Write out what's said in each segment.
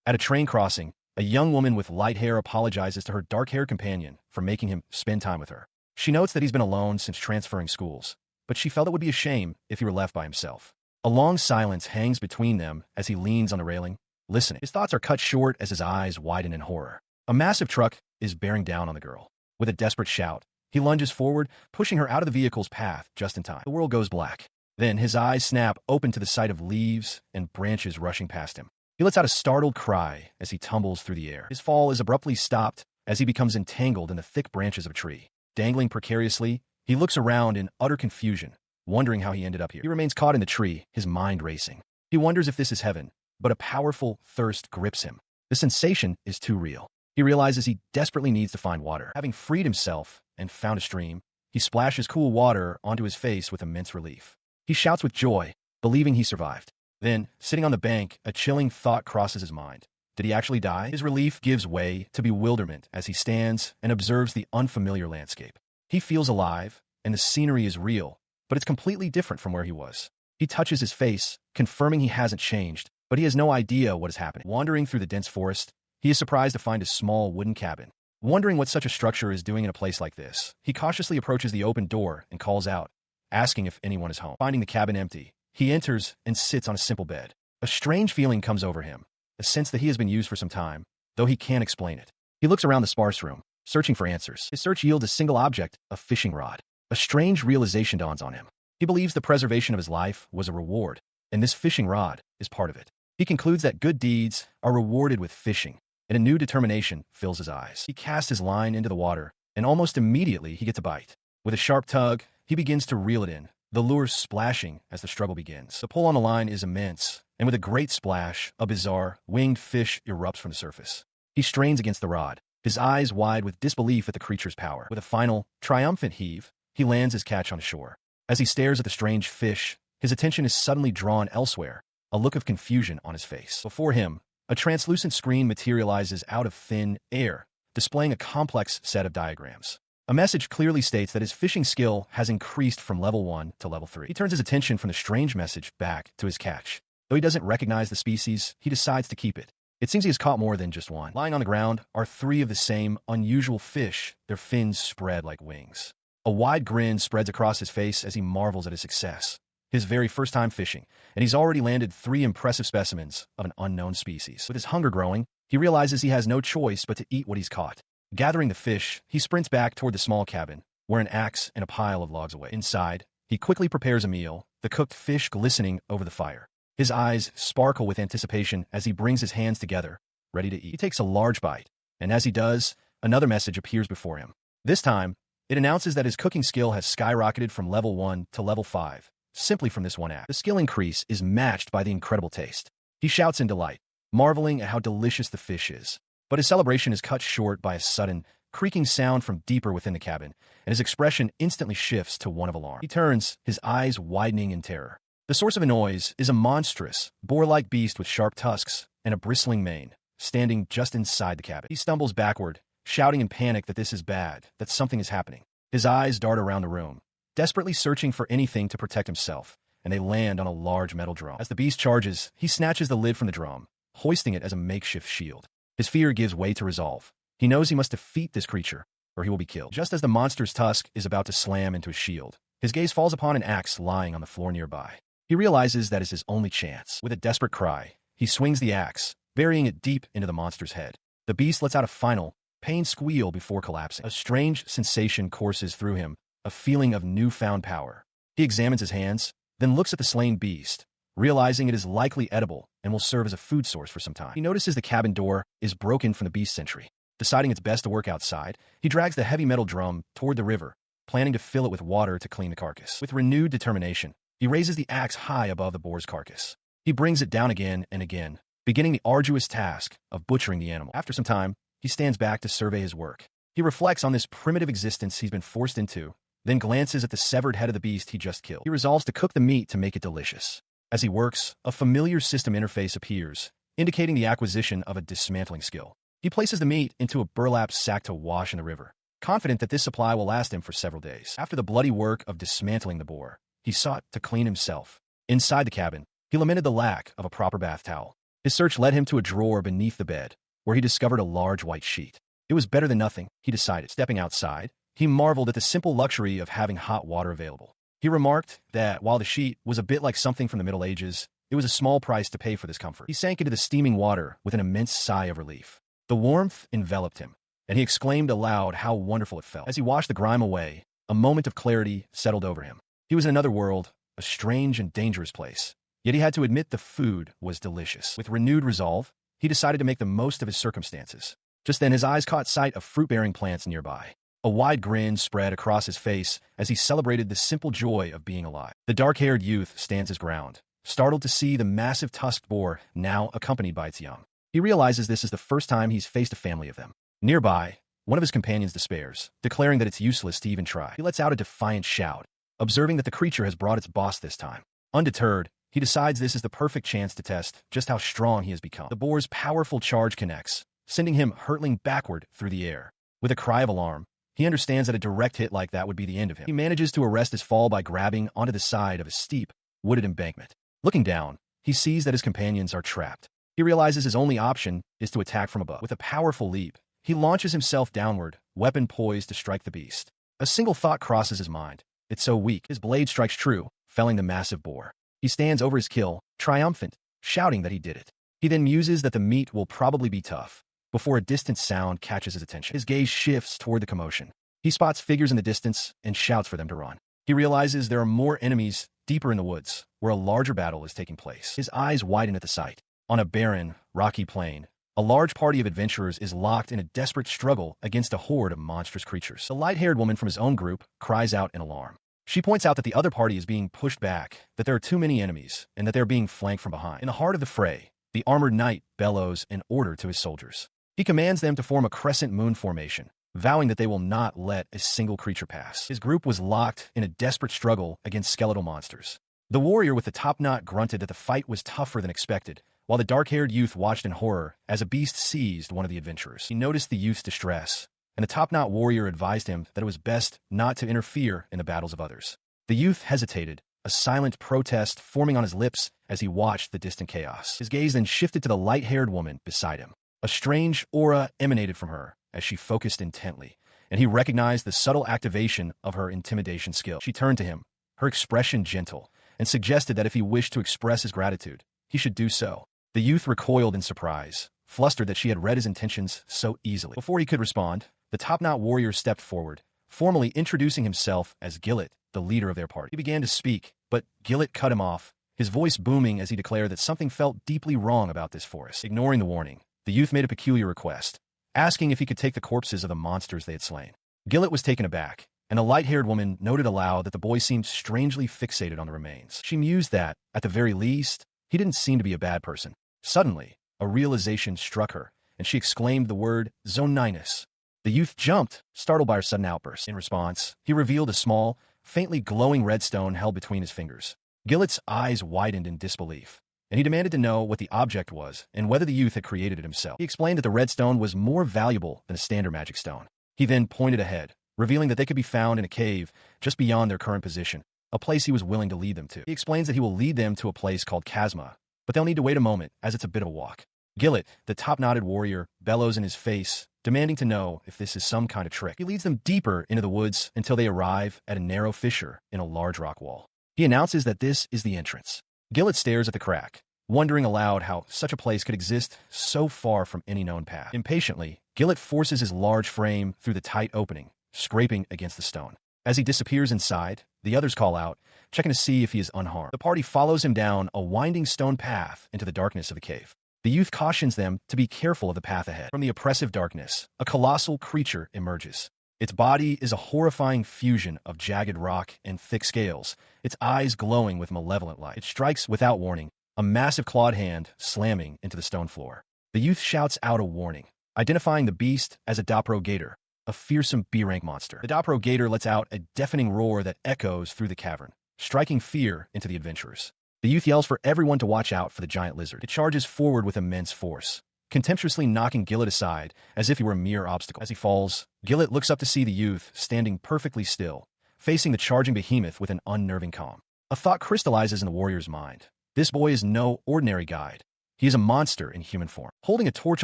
At a train crossing, a young woman with light hair apologizes to her dark-haired companion for making him spend time with her. She notes that he's been alone since transferring schools, but she felt it would be a shame if he were left by himself. A long silence hangs between them as he leans on the railing, listening. His thoughts are cut short as his eyes widen in horror. A massive truck is bearing down on the girl. With a desperate shout, he lunges forward, pushing her out of the vehicle's path just in time. The world goes black. Then his eyes snap open to the sight of leaves and branches rushing past him. He lets out a startled cry as he tumbles through the air. His fall is abruptly stopped as he becomes entangled in the thick branches of a tree. Dangling precariously, he looks around in utter confusion, wondering how he ended up here. He remains caught in the tree, his mind racing. He wonders if this is heaven, but a powerful thirst grips him. The sensation is too real. He realizes he desperately needs to find water. Having freed himself and found a stream, he splashes cool water onto his face with immense relief. He shouts with joy, believing he survived. Then, sitting on the bank, a chilling thought crosses his mind. Did he actually die? His relief gives way to bewilderment as he stands and observes the unfamiliar landscape. He feels alive, and the scenery is real, but it's completely different from where he was. He touches his face, confirming he hasn't changed, but he has no idea what is happening. Wandering through the dense forest, he is surprised to find a small wooden cabin. Wondering what such a structure is doing in a place like this, he cautiously approaches the open door and calls out, asking if anyone is home. Finding the cabin empty, he enters and sits on a simple bed. A strange feeling comes over him, a sense that he has been used for some time, though he can't explain it. He looks around the sparse room, searching for answers. His search yields a single object, a fishing rod. A strange realization dawns on him. He believes the preservation of his life was a reward, and this fishing rod is part of it. He concludes that good deeds are rewarded with fishing, and a new determination fills his eyes. He casts his line into the water, and almost immediately he gets a bite. With a sharp tug, he begins to reel it in, the lure splashing as the struggle begins. The pull on the line is immense, and with a great splash, a bizarre, winged fish erupts from the surface. He strains against the rod, his eyes wide with disbelief at the creature's power. With a final, triumphant heave, he lands his catch on shore. As he stares at the strange fish, his attention is suddenly drawn elsewhere, a look of confusion on his face. Before him, a translucent screen materializes out of thin air, displaying a complex set of diagrams. A message clearly states that his fishing skill has increased from level 1 to level 3. He turns his attention from the strange message back to his catch. Though he doesn't recognize the species, he decides to keep it. It seems he has caught more than just one. Lying on the ground are 3 of the same unusual fish, their fins spread like wings. A wide grin spreads across his face as he marvels at his success. His very first time fishing, and he's already landed 3 impressive specimens of an unknown species. With his hunger growing, he realizes he has no choice but to eat what he's caught. Gathering the fish, he sprints back toward the small cabin, where an axe and a pile of logs await. Inside, he quickly prepares a meal, the cooked fish glistening over the fire. His eyes sparkle with anticipation as he brings his hands together, ready to eat. He takes a large bite, and as he does, another message appears before him. This time, it announces that his cooking skill has skyrocketed from level 1 to level 5, simply from this one act. The skill increase is matched by the incredible taste. He shouts in delight, marveling at how delicious the fish is. But his celebration is cut short by a sudden, creaking sound from deeper within the cabin, and his expression instantly shifts to one of alarm. He turns, his eyes widening in terror. The source of the noise is a monstrous, boar-like beast with sharp tusks and a bristling mane, standing just inside the cabin. He stumbles backward, shouting in panic that this is bad, that something is happening. His eyes dart around the room, desperately searching for anything to protect himself, and they land on a large metal drum. As the beast charges, he snatches the lid from the drum, hoisting it as a makeshift shield. His fear gives way to resolve. He knows he must defeat this creature, or he will be killed. Just as the monster's tusk is about to slam into his shield, his gaze falls upon an axe lying on the floor nearby. He realizes that is his only chance. With a desperate cry, he swings the axe, burying it deep into the monster's head. The beast lets out a final, pained squeal before collapsing. A strange sensation courses through him, a feeling of newfound power. He examines his hands, then looks at the slain beast, realizing it is likely edible and will serve as a food source for some time. He notices the cabin door is broken from the beast's sentry. Deciding it's best to work outside, he drags the heavy metal drum toward the river, planning to fill it with water to clean the carcass. With renewed determination, he raises the axe high above the boar's carcass. He brings it down again and again, beginning the arduous task of butchering the animal. After some time, he stands back to survey his work. He reflects on this primitive existence he's been forced into, then glances at the severed head of the beast he just killed. He resolves to cook the meat to make it delicious. As he works, a familiar system interface appears, indicating the acquisition of a dismantling skill. He places the meat into a burlap sack to wash in the river, confident that this supply will last him for several days. After the bloody work of dismantling the boar, he sought to clean himself. Inside the cabin, he lamented the lack of a proper bath towel. His search led him to a drawer beneath the bed, where he discovered a large white sheet. It was better than nothing, he decided. Stepping outside, he marveled at the simple luxury of having hot water available. He remarked that while the sheet was a bit like something from the Middle Ages, it was a small price to pay for this comfort. He sank into the steaming water with an immense sigh of relief. The warmth enveloped him, and he exclaimed aloud how wonderful it felt. As he washed the grime away, a moment of clarity settled over him. He was in another world, a strange and dangerous place. Yet he had to admit the food was delicious. With renewed resolve, he decided to make the most of his circumstances. Just then his eyes caught sight of fruit-bearing plants nearby. A wide grin spread across his face as he celebrated the simple joy of being alive. The dark-haired youth stands his ground, startled to see the massive tusked boar now accompanied by its young. He realizes this is the first time he's faced a family of them. Nearby, one of his companions despairs, declaring that it's useless to even try. He lets out a defiant shout, observing that the creature has brought its boss this time. Undeterred, he decides this is the perfect chance to test just how strong he has become. The boar's powerful charge connects, sending him hurtling backward through the air. With a cry of alarm, he understands that a direct hit like that would be the end of him. He manages to arrest his fall by grabbing onto the side of a steep, wooded embankment. Looking down, he sees that his companions are trapped. He realizes his only option is to attack from above. With a powerful leap, he launches himself downward, weapon poised to strike the beast. A single thought crosses his mind. It's so weak. His blade strikes true, felling the massive boar. He stands over his kill, triumphant, shouting that he did it. He then muses that the meat will probably be tough, before a distant sound catches his attention. His gaze shifts toward the commotion. He spots figures in the distance and shouts for them to run. He realizes there are more enemies deeper in the woods, where a larger battle is taking place. His eyes widen at the sight. On a barren, rocky plain, a large party of adventurers is locked in a desperate struggle against a horde of monstrous creatures. The light-haired woman from his own group cries out in alarm. She points out that the other party is being pushed back, that there are too many enemies, and that they're being flanked from behind. In the heart of the fray, the armored knight bellows an order to his soldiers. He commands them to form a crescent moon formation, vowing that they will not let a single creature pass. His group was locked in a desperate struggle against skeletal monsters. The warrior with the top knot grunted that the fight was tougher than expected, while the dark-haired youth watched in horror as a beast seized one of the adventurers. He noticed the youth's distress, and the top-knot warrior advised him that it was best not to interfere in the battles of others. The youth hesitated, a silent protest forming on his lips as he watched the distant chaos. His gaze then shifted to the light-haired woman beside him. A strange aura emanated from her as she focused intently, and he recognized the subtle activation of her intimidation skill. She turned to him, her expression gentle, and suggested that if he wished to express his gratitude, he should do so. The youth recoiled in surprise, flustered that she had read his intentions so easily. Before he could respond, the top-knot warrior stepped forward, formally introducing himself as Gillet, the leader of their party. He began to speak, but Gillet cut him off, his voice booming as he declared that something felt deeply wrong about this forest. Ignoring the warning, the youth made a peculiar request, asking if he could take the corpses of the monsters they had slain. Gillet was taken aback, and the light-haired woman noted aloud that the boy seemed strangely fixated on the remains. She mused that, at the very least, he didn't seem to be a bad person. Suddenly, a realization struck her, and she exclaimed the word Zoninus. The youth jumped, startled by her sudden outburst. In response, he revealed a small, faintly glowing red stone held between his fingers. Gillet's eyes widened in disbelief, and he demanded to know what the object was and whether the youth had created it himself. He explained that the red stone was more valuable than a standard magic stone. He then pointed ahead, revealing that they could be found in a cave just beyond their current position, a place he was willing to lead them to. He explains that he will lead them to a place called Chasma, but they'll need to wait a moment as it's a bit of a walk. Gillet, the top-knotted warrior, bellows in his face, demanding to know if this is some kind of trick. He leads them deeper into the woods until they arrive at a narrow fissure in a large rock wall. He announces that this is the entrance. Gillet stares at the crack, wondering aloud how such a place could exist so far from any known path. Impatiently, Gillet forces his large frame through the tight opening, scraping against the stone. As he disappears inside, the others call out, checking to see if he is unharmed. The party follows him down a winding stone path into the darkness of the cave. The youth cautions them to be careful of the path ahead. From the oppressive darkness, a colossal creature emerges. Its body is a horrifying fusion of jagged rock and thick scales, its eyes glowing with malevolent light. It strikes without warning, a massive clawed hand slamming into the stone floor. The youth shouts out a warning, identifying the beast as a Dopro Gator, a fearsome B-rank monster. The Dopro Gator lets out a deafening roar that echoes through the cavern, striking fear into the adventurers. The youth yells for everyone to watch out for the giant lizard. It charges forward with immense force, contemptuously knocking Gillet aside as if he were a mere obstacle. As he falls, Gillet looks up to see the youth standing perfectly still, facing the charging behemoth with an unnerving calm. A thought crystallizes in the warrior's mind. This boy is no ordinary guide. He is a monster in human form. Holding a torch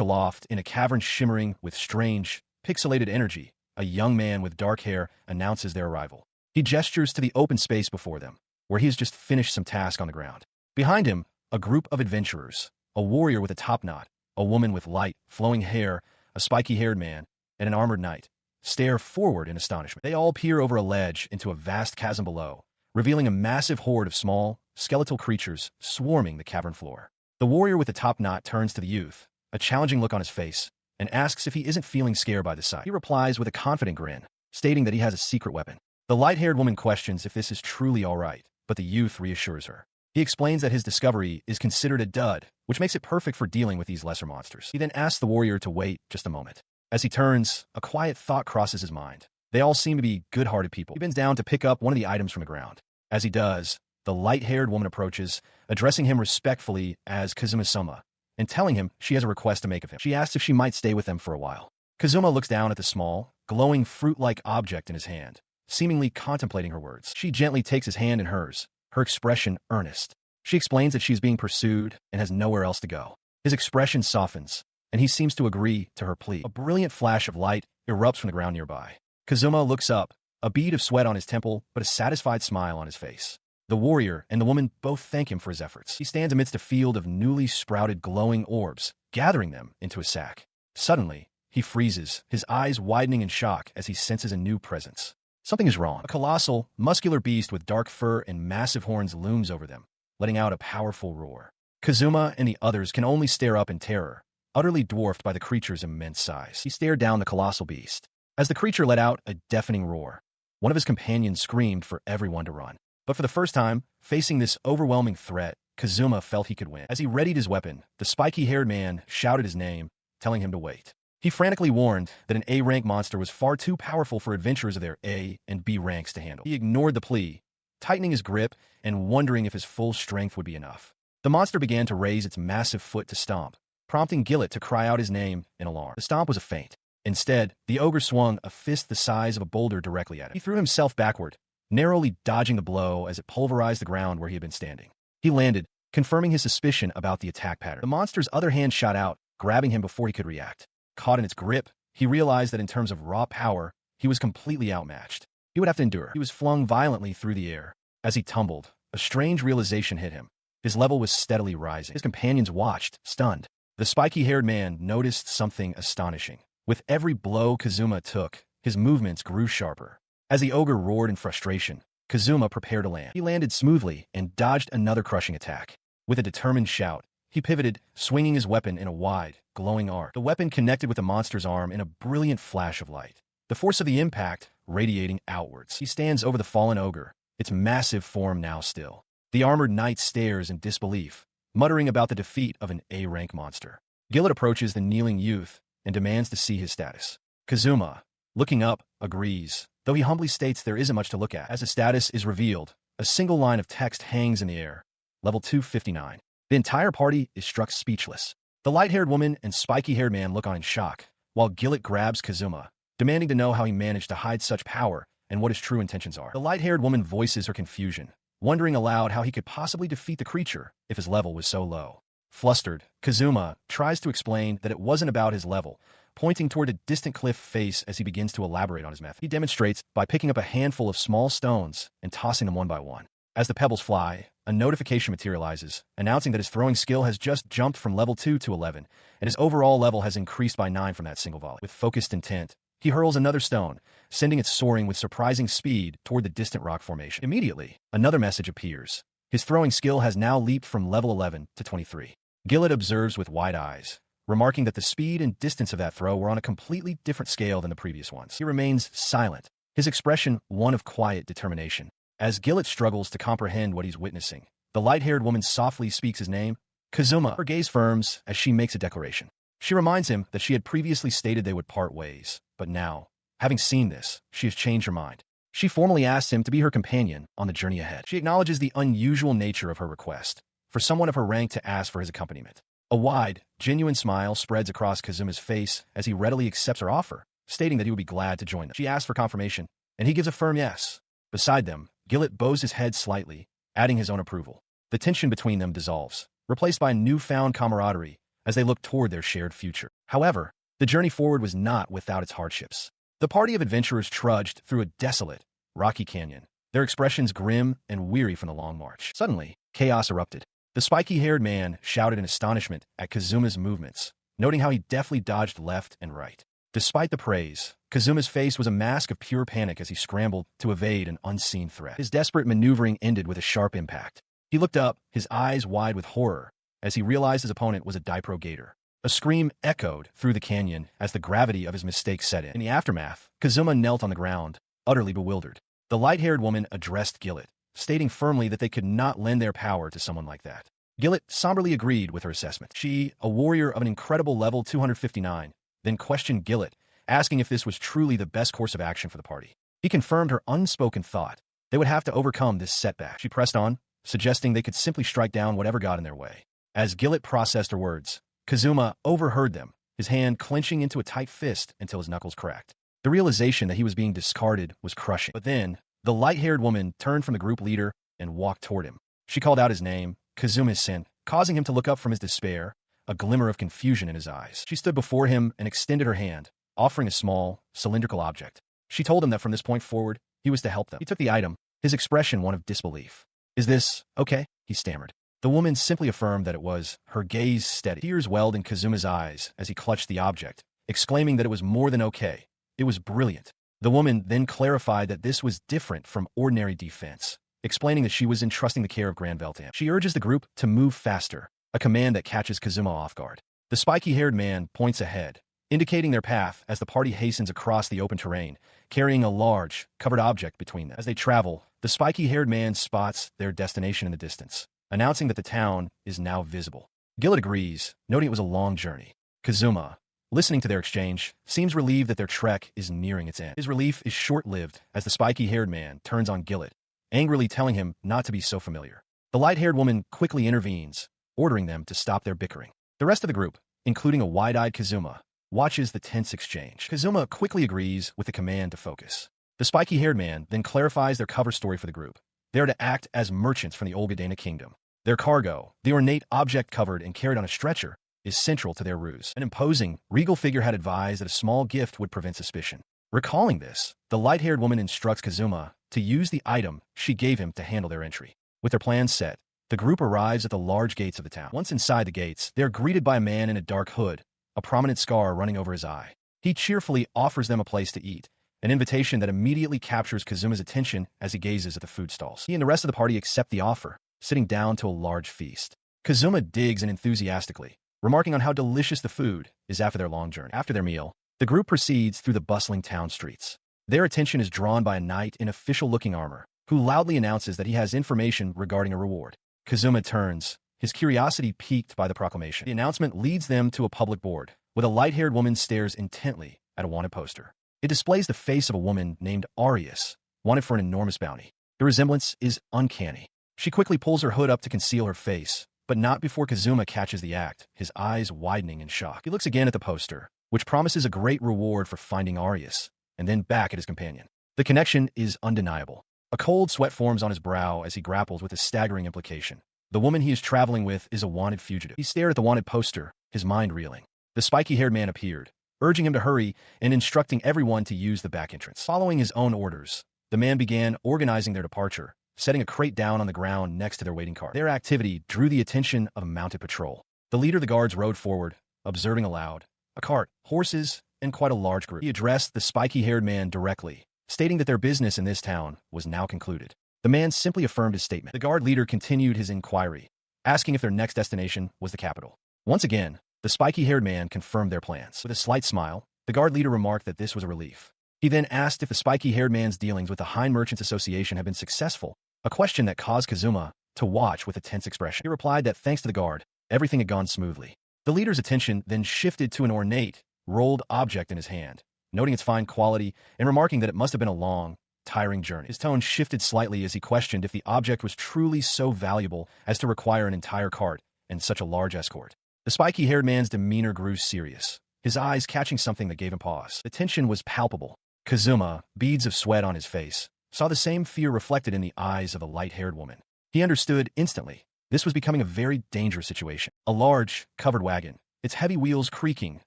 aloft in a cavern shimmering with strange, pixelated energy, a young man with dark hair announces their arrival. He gestures to the open space before them, where he has just finished some task on the ground. Behind him, a group of adventurers, a warrior with a top knot, a woman with light, flowing hair, a spiky-haired man, and an armored knight, stare forward in astonishment. They all peer over a ledge into a vast chasm below, revealing a massive horde of small, skeletal creatures swarming the cavern floor. The warrior with the top knot turns to the youth, a challenging look on his face, and asks if he isn't feeling scared by the sight. He replies with a confident grin, stating that he has a secret weapon. The light-haired woman questions if this is truly all right, but the youth reassures her. He explains that his discovery is considered a dud, which makes it perfect for dealing with these lesser monsters. He then asks the warrior to wait just a moment. As he turns, a quiet thought crosses his mind. They all seem to be good-hearted people. He bends down to pick up one of the items from the ground. As he does, the light-haired woman approaches, addressing him respectfully as Kazuma-sama, and telling him she has a request to make of him. She asks if she might stay with them for a while. Kazuma looks down at the small, glowing fruit-like object in his hand, seemingly contemplating her words. She gently takes his hand in hers, her expression earnest. She explains that she is being pursued and has nowhere else to go. His expression softens, and he seems to agree to her plea. A brilliant flash of light erupts from the ground nearby. Kazuma looks up, a bead of sweat on his temple, but a satisfied smile on his face. The warrior and the woman both thank him for his efforts. He stands amidst a field of newly sprouted glowing orbs, gathering them into a sack. Suddenly, he freezes, his eyes widening in shock as he senses a new presence. Something is wrong. A colossal, muscular beast with dark fur and massive horns looms over them, letting out a powerful roar. Kazuma and the others can only stare up in terror, utterly dwarfed by the creature's immense size. He stared down the colossal beast. As the creature let out a deafening roar, one of his companions screamed for everyone to run. But for the first time, facing this overwhelming threat, Kazuma felt he could win. As he readied his weapon, the spiky-haired man shouted his name, telling him to wait. He frantically warned that an A-rank monster was far too powerful for adventurers of their A and B ranks to handle. He ignored the plea, tightening his grip and wondering if his full strength would be enough. The monster began to raise its massive foot to stomp, prompting Gillet to cry out his name in alarm. The stomp was a feint. Instead, the ogre swung a fist the size of a boulder directly at him. He threw himself backward, narrowly dodging the blow as it pulverized the ground where he had been standing. He landed, confirming his suspicion about the attack pattern. The monster's other hand shot out, grabbing him before he could react. Caught in its grip, he realized that in terms of raw power, he was completely outmatched. He would have to endure. He was flung violently through the air. As he tumbled, a strange realization hit him. His level was steadily rising. His companions watched, stunned. The spiky-haired man noticed something astonishing. With every blow Kazuma took, his movements grew sharper. As the ogre roared in frustration, Kazuma prepared to land. He landed smoothly and dodged another crushing attack. With a determined shout, he pivoted, swinging his weapon in a wide, glowing arc. The weapon connected with the monster's arm in a brilliant flash of light. The force of the impact radiating outwards. He stands over the fallen ogre, its massive form now still. The armored knight stares in disbelief, muttering about the defeat of an A-rank monster. Gillet approaches the kneeling youth and demands to see his status. Kazuma, looking up, agrees, though he humbly states there isn't much to look at. As the status is revealed, a single line of text hangs in the air. Level 259. The entire party is struck speechless. The light-haired woman and spiky-haired man look on in shock, while Gillet grabs Kazuma, demanding to know how he managed to hide such power and what his true intentions are. The light-haired woman voices her confusion, wondering aloud how he could possibly defeat the creature if his level was so low. Flustered, Kazuma tries to explain that it wasn't about his level, pointing toward a distant cliff face as he begins to elaborate on his method. He demonstrates by picking up a handful of small stones and tossing them one by one. As the pebbles fly, a notification materializes, announcing that his throwing skill has just jumped from level 2 to 11, and his overall level has increased by 9 from that single volley. With focused intent, he hurls another stone, sending it soaring with surprising speed toward the distant rock formation. Immediately, another message appears. His throwing skill has now leaped from level 11 to 23. Gillet observes with wide eyes, remarking that the speed and distance of that throw were on a completely different scale than the previous ones. He remains silent, his expression one of quiet determination. As Gillet struggles to comprehend what he's witnessing, the light-haired woman softly speaks his name, Kazuma. Her gaze firms as she makes a declaration. She reminds him that she had previously stated they would part ways, but now, having seen this, she has changed her mind. She formally asks him to be her companion on the journey ahead. She acknowledges the unusual nature of her request, for someone of her rank to ask for his accompaniment. A wide, genuine smile spreads across Kazuma's face as he readily accepts her offer, stating that he would be glad to join them. She asks for confirmation, and he gives a firm yes. Beside them, Gillet bows his head slightly, adding his own approval. The tension between them dissolves, replaced by newfound camaraderie as they looked toward their shared future. However, the journey forward was not without its hardships. The party of adventurers trudged through a desolate, rocky canyon, their expressions grim and weary from the long march. Suddenly, chaos erupted. The spiky-haired man shouted in astonishment at Kazuma's movements, noting how he deftly dodged left and right. Despite the praise, Kazuma's face was a mask of pure panic as he scrambled to evade an unseen threat. His desperate maneuvering ended with a sharp impact. He looked up, his eyes wide with horror, as he realized his opponent was a Dipro gator. A scream echoed through the canyon as the gravity of his mistake set in. In the aftermath, Kazuma knelt on the ground, utterly bewildered. The light-haired woman addressed Gillet, stating firmly that they could not lend their power to someone like that. Gillet somberly agreed with her assessment. She, a warrior of an incredible level 259, then questioned Gillet, asking if this was truly the best course of action for the party. He confirmed her unspoken thought. They would have to overcome this setback. She pressed on, suggesting they could simply strike down whatever got in their way. As Gillet processed her words, Kazuma overheard them, his hand clenching into a tight fist until his knuckles cracked. The realization that he was being discarded was crushing. But then, the light-haired woman turned from the group leader and walked toward him. She called out his name, Kazuma-sen, causing him to look up from his despair, a glimmer of confusion in his eyes. She stood before him and extended her hand, offering a small, cylindrical object. She told him that from this point forward, he was to help them. He took the item, his expression one of disbelief. "Is this okay?" he stammered. The woman simply affirmed that it was, her gaze steady. Tears welled in Kazuma's eyes as he clutched the object, exclaiming that it was more than okay. It was brilliant. The woman then clarified that this was different from ordinary defense, explaining that she was entrusting the care of Granville to him. She urges the group to move faster, a command that catches Kazuma off guard. The spiky-haired man points ahead, indicating their path as the party hastens across the open terrain, carrying a large, covered object between them. As they travel, the spiky-haired man spots their destination in the distance, announcing that the town is now visible. Gillet agrees, noting it was a long journey. Kazuma, listening to their exchange, seems relieved that their trek is nearing its end. His relief is short-lived as the spiky-haired man turns on Gillet, angrily telling him not to be so familiar. The light-haired woman quickly intervenes, ordering them to stop their bickering. The rest of the group, including a wide-eyed Kazuma, watches the tense exchange. Kazuma quickly agrees with the command to focus. The spiky-haired man then clarifies their cover story for the group. They are to act as merchants from the Olgadena kingdom. Their cargo, the ornate object covered and carried on a stretcher, is central to their ruse. An imposing, regal figure had advised that a small gift would prevent suspicion. Recalling this, the light-haired woman instructs Kazuma to use the item she gave him to handle their entry. With their plans set, the group arrives at the large gates of the town. Once inside the gates, they are greeted by a man in a dark hood, a prominent scar running over his eye. He cheerfully offers them a place to eat, an invitation that immediately captures Kazuma's attention as he gazes at the food stalls. He and the rest of the party accept the offer, sitting down to a large feast. Kazuma digs in enthusiastically, remarking on how delicious the food is after their long journey. After their meal, the group proceeds through the bustling town streets. Their attention is drawn by a knight in official-looking armor, who loudly announces that he has information regarding a reward. Kazuma turns, his curiosity piqued by the proclamation. The announcement leads them to a public board, where a light-haired woman stares intently at a wanted poster. It displays the face of a woman named Arius, wanted for an enormous bounty. The resemblance is uncanny. She quickly pulls her hood up to conceal her face, but not before Kazuma catches the act, his eyes widening in shock. He looks again at the poster, which promises a great reward for finding Arius, and then back at his companion. The connection is undeniable. A cold sweat forms on his brow as he grapples with a staggering implication. The woman he is traveling with is a wanted fugitive. He stared at the wanted poster, his mind reeling. The spiky-haired man appeared, urging him to hurry and instructing everyone to use the back entrance. Following his own orders, the man began organizing their departure, setting a crate down on the ground next to their waiting car. Their activity drew the attention of a mounted patrol. The leader of the guards rode forward, observing aloud, a cart, horses, and quite a large group. He addressed the spiky-haired man directly, stating that their business in this town was now concluded. The man simply affirmed his statement. The guard leader continued his inquiry, asking if their next destination was the capital. Once again, the spiky-haired man confirmed their plans. With a slight smile, the guard leader remarked that this was a relief. He then asked if the spiky-haired man's dealings with the Hein Merchants Association had been successful, a question that caused Kazuma to watch with a tense expression. He replied that thanks to the guard, everything had gone smoothly. The leader's attention then shifted to an ornate, rolled object in his hand, noting its fine quality and remarking that it must have been a long, tiring journey. His tone shifted slightly as he questioned if the object was truly so valuable as to require an entire cart and such a large escort. The spiky-haired man's demeanor grew serious, his eyes catching something that gave him pause. The tension was palpable. Kazuma, beads of sweat on his face, saw the same fear reflected in the eyes of the light-haired woman. He understood instantly. This was becoming a very dangerous situation. A large, covered wagon, its heavy wheels creaking,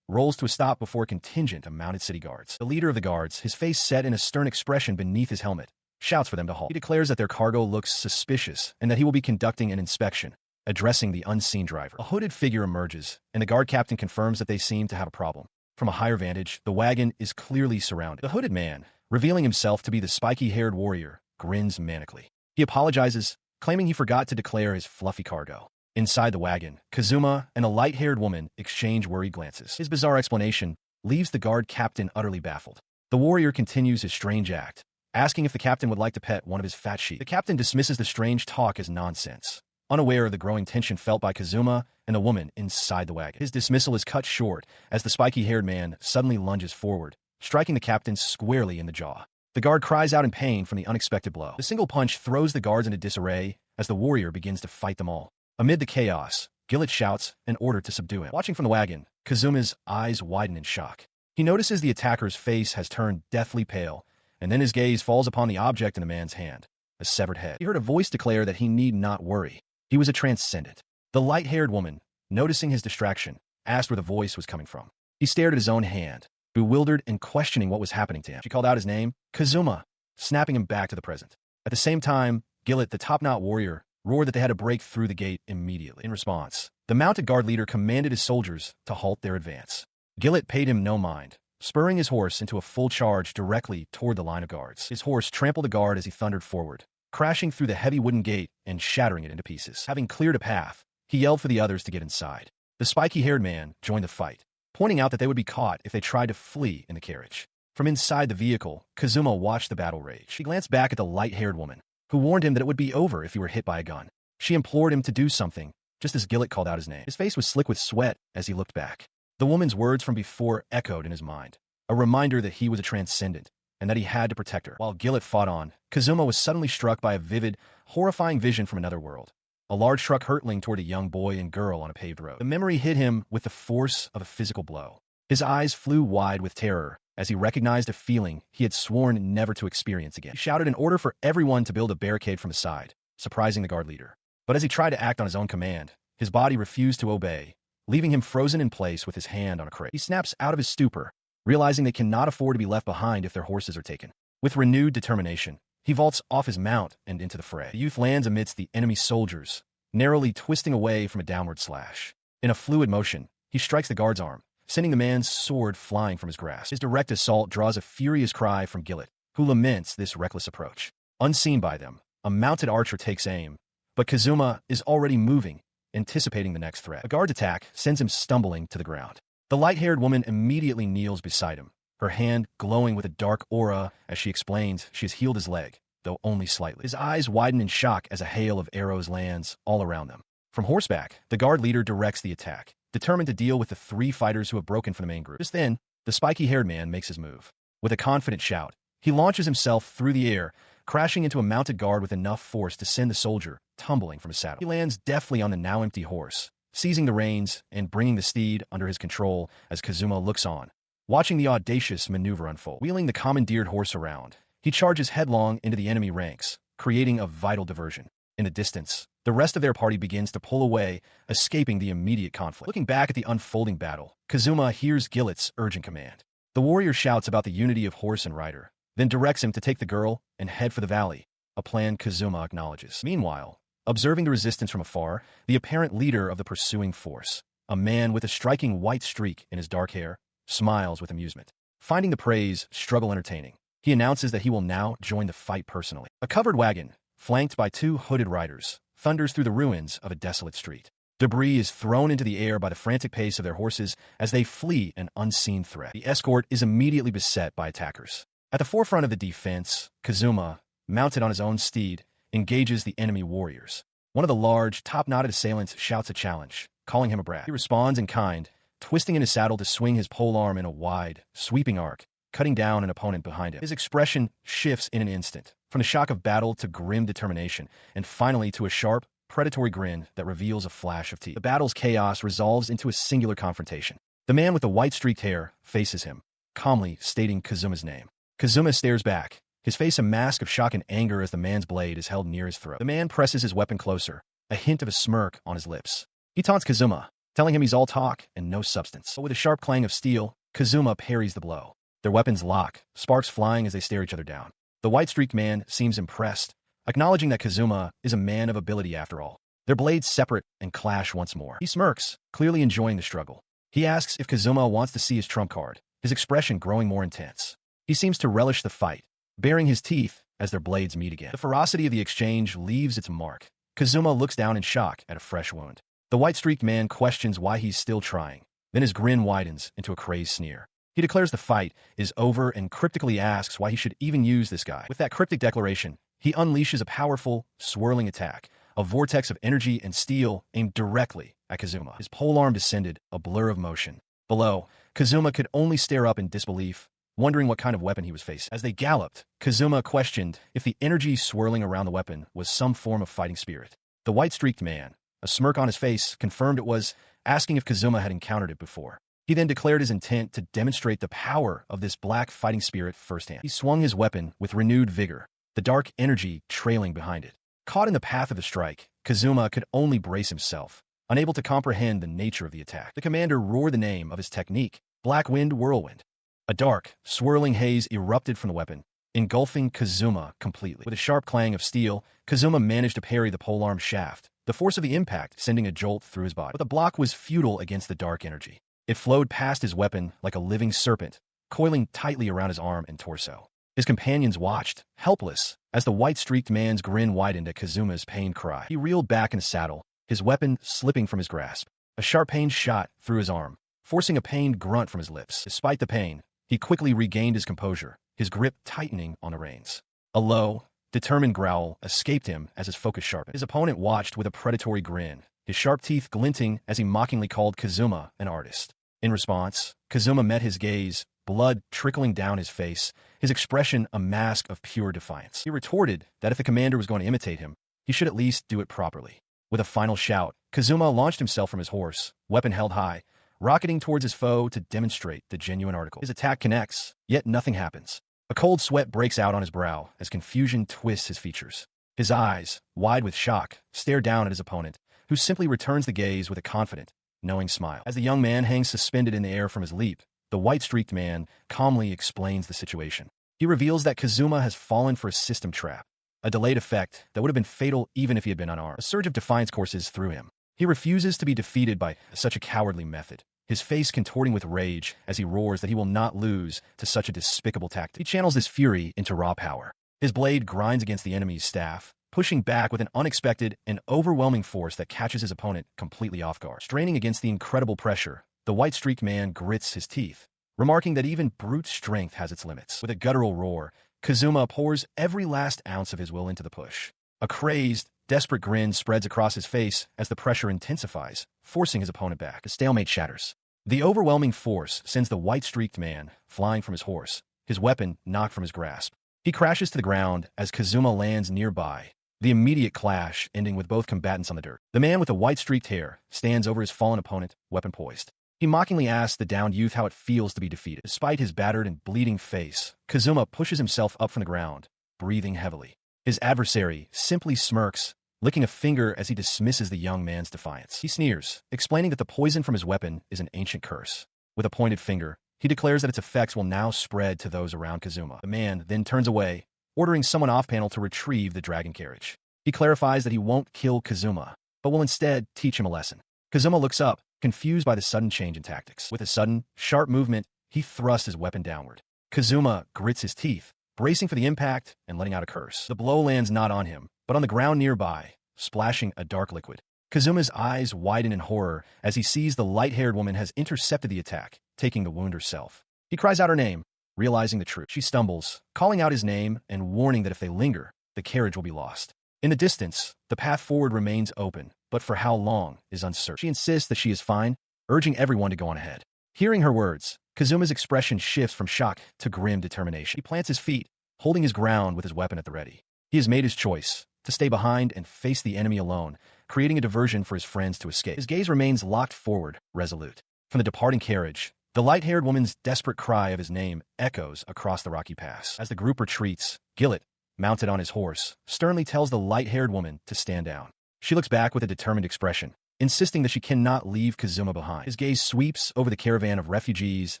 rolls to a stop before a contingent of mounted city guards. The leader of the guards, his face set in a stern expression beneath his helmet, shouts for them to halt. He declares that their cargo looks suspicious and that he will be conducting an inspection, addressing the unseen driver. A hooded figure emerges, and the guard captain confirms that they seem to have a problem. From a higher vantage, the wagon is clearly surrounded. The hooded man, revealing himself to be the spiky-haired warrior, grins manically. He apologizes, claiming he forgot to declare his fluffy cargo. Inside the wagon, Kazuma and a light-haired woman exchange worried glances. His bizarre explanation leaves the guard captain utterly baffled. The warrior continues his strange act, asking if the captain would like to pet one of his fat sheep. The captain dismisses the strange talk as nonsense, unaware of the growing tension felt by Kazuma and the woman inside the wagon. His dismissal is cut short as the spiky-haired man suddenly lunges forward, striking the captain squarely in the jaw. The guard cries out in pain from the unexpected blow. The single punch throws the guards into disarray as the warrior begins to fight them all. Amid the chaos, Gillett shouts an order to subdue him. Watching from the wagon, Kazuma's eyes widen in shock. He notices the attacker's face has turned deathly pale, and then his gaze falls upon the object in the man's hand, a severed head. He heard a voice declare that he need not worry. He was a transcendent. The light-haired woman, noticing his distraction, asked where the voice was coming from. He stared at his own hand, bewildered and questioning what was happening to him. She called out his name, Kazuma, snapping him back to the present. At the same time, Gillett, the top-knot warrior, roared that they had to break through the gate immediately. In response, the mounted guard leader commanded his soldiers to halt their advance. Gillett paid him no mind, spurring his horse into a full charge directly toward the line of guards. His horse trampled the guard as he thundered forward, crashing through the heavy wooden gate and shattering it into pieces. Having cleared a path, he yelled for the others to get inside. The spiky-haired man joined the fight, pointing out that they would be caught if they tried to flee in the carriage. From inside the vehicle, Kazuma watched the battle rage. He glanced back at the light-haired woman, who warned him that it would be over if he were hit by a gun. She implored him to do something, just as Gillett called out his name. His face was slick with sweat as he looked back. The woman's words from before echoed in his mind, a reminder that he was a transcendent, and that he had to protect her. While Gillett fought on, Kazuma was suddenly struck by a vivid, horrifying vision from another world. A large truck hurtling toward a young boy and girl on a paved road. The memory hit him with the force of a physical blow. His eyes flew wide with terror as he recognized a feeling he had sworn never to experience again. He shouted an order for everyone to build a barricade from his side, surprising the guard leader. But as he tried to act on his own command, his body refused to obey, leaving him frozen in place with his hand on a crate. He snaps out of his stupor, realizing they cannot afford to be left behind if their horses are taken. With renewed determination, he vaults off his mount and into the fray. The youth lands amidst the enemy soldiers, narrowly twisting away from a downward slash. In a fluid motion, he strikes the guard's arm, sending the man's sword flying from his grasp. His direct assault draws a furious cry from Gillett, who laments this reckless approach. Unseen by them, a mounted archer takes aim, but Kazuma is already moving, anticipating the next threat. A guard's attack sends him stumbling to the ground. The light-haired woman immediately kneels beside him, her hand glowing with a dark aura as she explains she has healed his leg, though only slightly. His eyes widen in shock as a hail of arrows lands all around them. From horseback, the guard leader directs the attack, determined to deal with the three fighters who have broken from the main group. Just then, the spiky-haired man makes his move. With a confident shout, he launches himself through the air, crashing into a mounted guard with enough force to send the soldier tumbling from his saddle. He lands deftly on the now empty horse, seizing the reins and bringing the steed under his control as Kazuma looks on, watching the audacious maneuver unfold. Wheeling the commandeered horse around, he charges headlong into the enemy ranks, creating a vital diversion. In the distance, the rest of their party begins to pull away, escaping the immediate conflict. Looking back at the unfolding battle, Kazuma hears Gillett's urgent command. The warrior shouts about the unity of horse and rider, then directs him to take the girl and head for the valley, a plan Kazuma acknowledges. Meanwhile, observing the resistance from afar, the apparent leader of the pursuing force, a man with a striking white streak in his dark hair, smiles with amusement. Finding the prey's struggle entertaining, he announces that he will now join the fight personally. A covered wagon, flanked by two hooded riders, thunders through the ruins of a desolate street. Debris is thrown into the air by the frantic pace of their horses as they flee an unseen threat. The escort is immediately beset by attackers. At the forefront of the defense, Kazuma, mounted on his own steed, engages the enemy warriors. One of the large, top-knotted assailants shouts a challenge, calling him a brat. He responds in kind, twisting in his saddle to swing his polearm in a wide, sweeping arc, cutting down an opponent behind him. His expression shifts in an instant, from the shock of battle to grim determination, and finally to a sharp, predatory grin that reveals a flash of teeth. The battle's chaos resolves into a singular confrontation. The man with the white-streaked hair faces him, calmly stating Kazuma's name. Kazuma stares back, his face a mask of shock and anger as the man's blade is held near his throat. The man presses his weapon closer, a hint of a smirk on his lips. He taunts Kazuma, telling him he's all talk and no substance. But with a sharp clang of steel, Kazuma parries the blow. Their weapons lock, sparks flying as they stare each other down. The white-streaked man seems impressed, acknowledging that Kazuma is a man of ability after all. Their blades separate and clash once more. He smirks, clearly enjoying the struggle. He asks if Kazuma wants to see his trump card, his expression growing more intense. He seems to relish the fight, baring his teeth as their blades meet again. The ferocity of the exchange leaves its mark. Kazuma looks down in shock at a fresh wound. The white-streaked man questions why he's still trying. Then his grin widens into a crazed sneer. He declares the fight is over and cryptically asks why he should even use this guy. With that cryptic declaration, he unleashes a powerful, swirling attack, a vortex of energy and steel aimed directly at Kazuma. His polearm descended, a blur of motion. Below, Kazuma could only stare up in disbelief, wondering what kind of weapon he was facing. As they galloped, Kazuma questioned if the energy swirling around the weapon was some form of fighting spirit. The white-streaked man, a smirk on his face, confirmed it was, asking if Kazuma had encountered it before. He then declared his intent to demonstrate the power of this black fighting spirit firsthand. He swung his weapon with renewed vigor, the dark energy trailing behind it. Caught in the path of the strike, Kazuma could only brace himself, unable to comprehend the nature of the attack. The commander roared the name of his technique, Black Wind Whirlwind. A dark, swirling haze erupted from the weapon, engulfing Kazuma completely. With a sharp clang of steel, Kazuma managed to parry the polearm shaft, the force of the impact sending a jolt through his body. But the block was futile against the dark energy. It flowed past his weapon like a living serpent, coiling tightly around his arm and torso. His companions watched, helpless, as the white-streaked man's grin widened at Kazuma's pained cry. He reeled back in the saddle, his weapon slipping from his grasp. A sharp pain shot through his arm, forcing a pained grunt from his lips. Despite the pain, he quickly regained his composure, his grip tightening on the reins. A low, determined growl escaped him as his focus sharpened. His opponent watched with a predatory grin, his sharp teeth glinting as he mockingly called Kazuma an artist. In response, Kazuma met his gaze, blood trickling down his face, his expression a mask of pure defiance. He retorted that if the commander was going to imitate him, he should at least do it properly. With a final shout, Kazuma launched himself from his horse, weapon held high, rocketing towards his foe to demonstrate the genuine article. His attack connects, yet nothing happens. A cold sweat breaks out on his brow as confusion twists his features. His eyes, wide with shock, stare down at his opponent, who simply returns the gaze with a confident, knowing smile. As the young man hangs suspended in the air from his leap, the white-streaked man calmly explains the situation. He reveals that Kazuma has fallen for a system trap, a delayed effect that would have been fatal even if he had been unarmed. A surge of defiance courses through him. He refuses to be defeated by such a cowardly method, his face contorting with rage as he roars that he will not lose to such a despicable tactic. He channels his fury into raw power. His blade grinds against the enemy's staff, pushing back with an unexpected and overwhelming force that catches his opponent completely off guard. Straining against the incredible pressure, the white-streaked man grits his teeth, remarking that even brute strength has its limits. With a guttural roar, Kazuma pours every last ounce of his will into the push. A crazed, desperate grin spreads across his face as the pressure intensifies, forcing his opponent back. The stalemate shatters. The overwhelming force sends the white-streaked man flying from his horse, his weapon knocked from his grasp. He crashes to the ground as Kazuma lands nearby, the immediate clash ending with both combatants on the dirt. The man with the white-streaked hair stands over his fallen opponent, weapon poised. He mockingly asks the downed youth how it feels to be defeated. Despite his battered and bleeding face, Kazuma pushes himself up from the ground, breathing heavily. His adversary simply smirks, licking a finger as he dismisses the young man's defiance. He sneers, explaining that the poison from his weapon is an ancient curse. With a pointed finger, he declares that its effects will now spread to those around Kazuma. The man then turns away, ordering someone off-panel to retrieve the dragon carriage. He clarifies that he won't kill Kazuma, but will instead teach him a lesson. Kazuma looks up, confused by the sudden change in tactics. With a sudden, sharp movement, he thrusts his weapon downward. Kazuma grits his teeth, bracing for the impact and letting out a curse. The blow lands not on him, but on the ground nearby, splashing a dark liquid. Kazuma's eyes widen in horror as he sees the light-haired woman has intercepted the attack, taking the wound herself. He cries out her name, realizing the truth. She stumbles, calling out his name and warning that if they linger, the carriage will be lost. In the distance, the path forward remains open, but for how long is uncertain. She insists that she is fine, urging everyone to go on ahead. Hearing her words, Kazuma's expression shifts from shock to grim determination. He plants his feet, holding his ground with his weapon at the ready. He has made his choice, to stay behind and face the enemy alone, creating a diversion for his friends to escape. His gaze remains locked forward, resolute. From the departing carriage, the light-haired woman's desperate cry of his name echoes across the rocky pass. As the group retreats, Gillet, mounted on his horse, sternly tells the light-haired woman to stand down. She looks back with a determined expression, insisting that she cannot leave Kazuma behind. His gaze sweeps over the caravan of refugees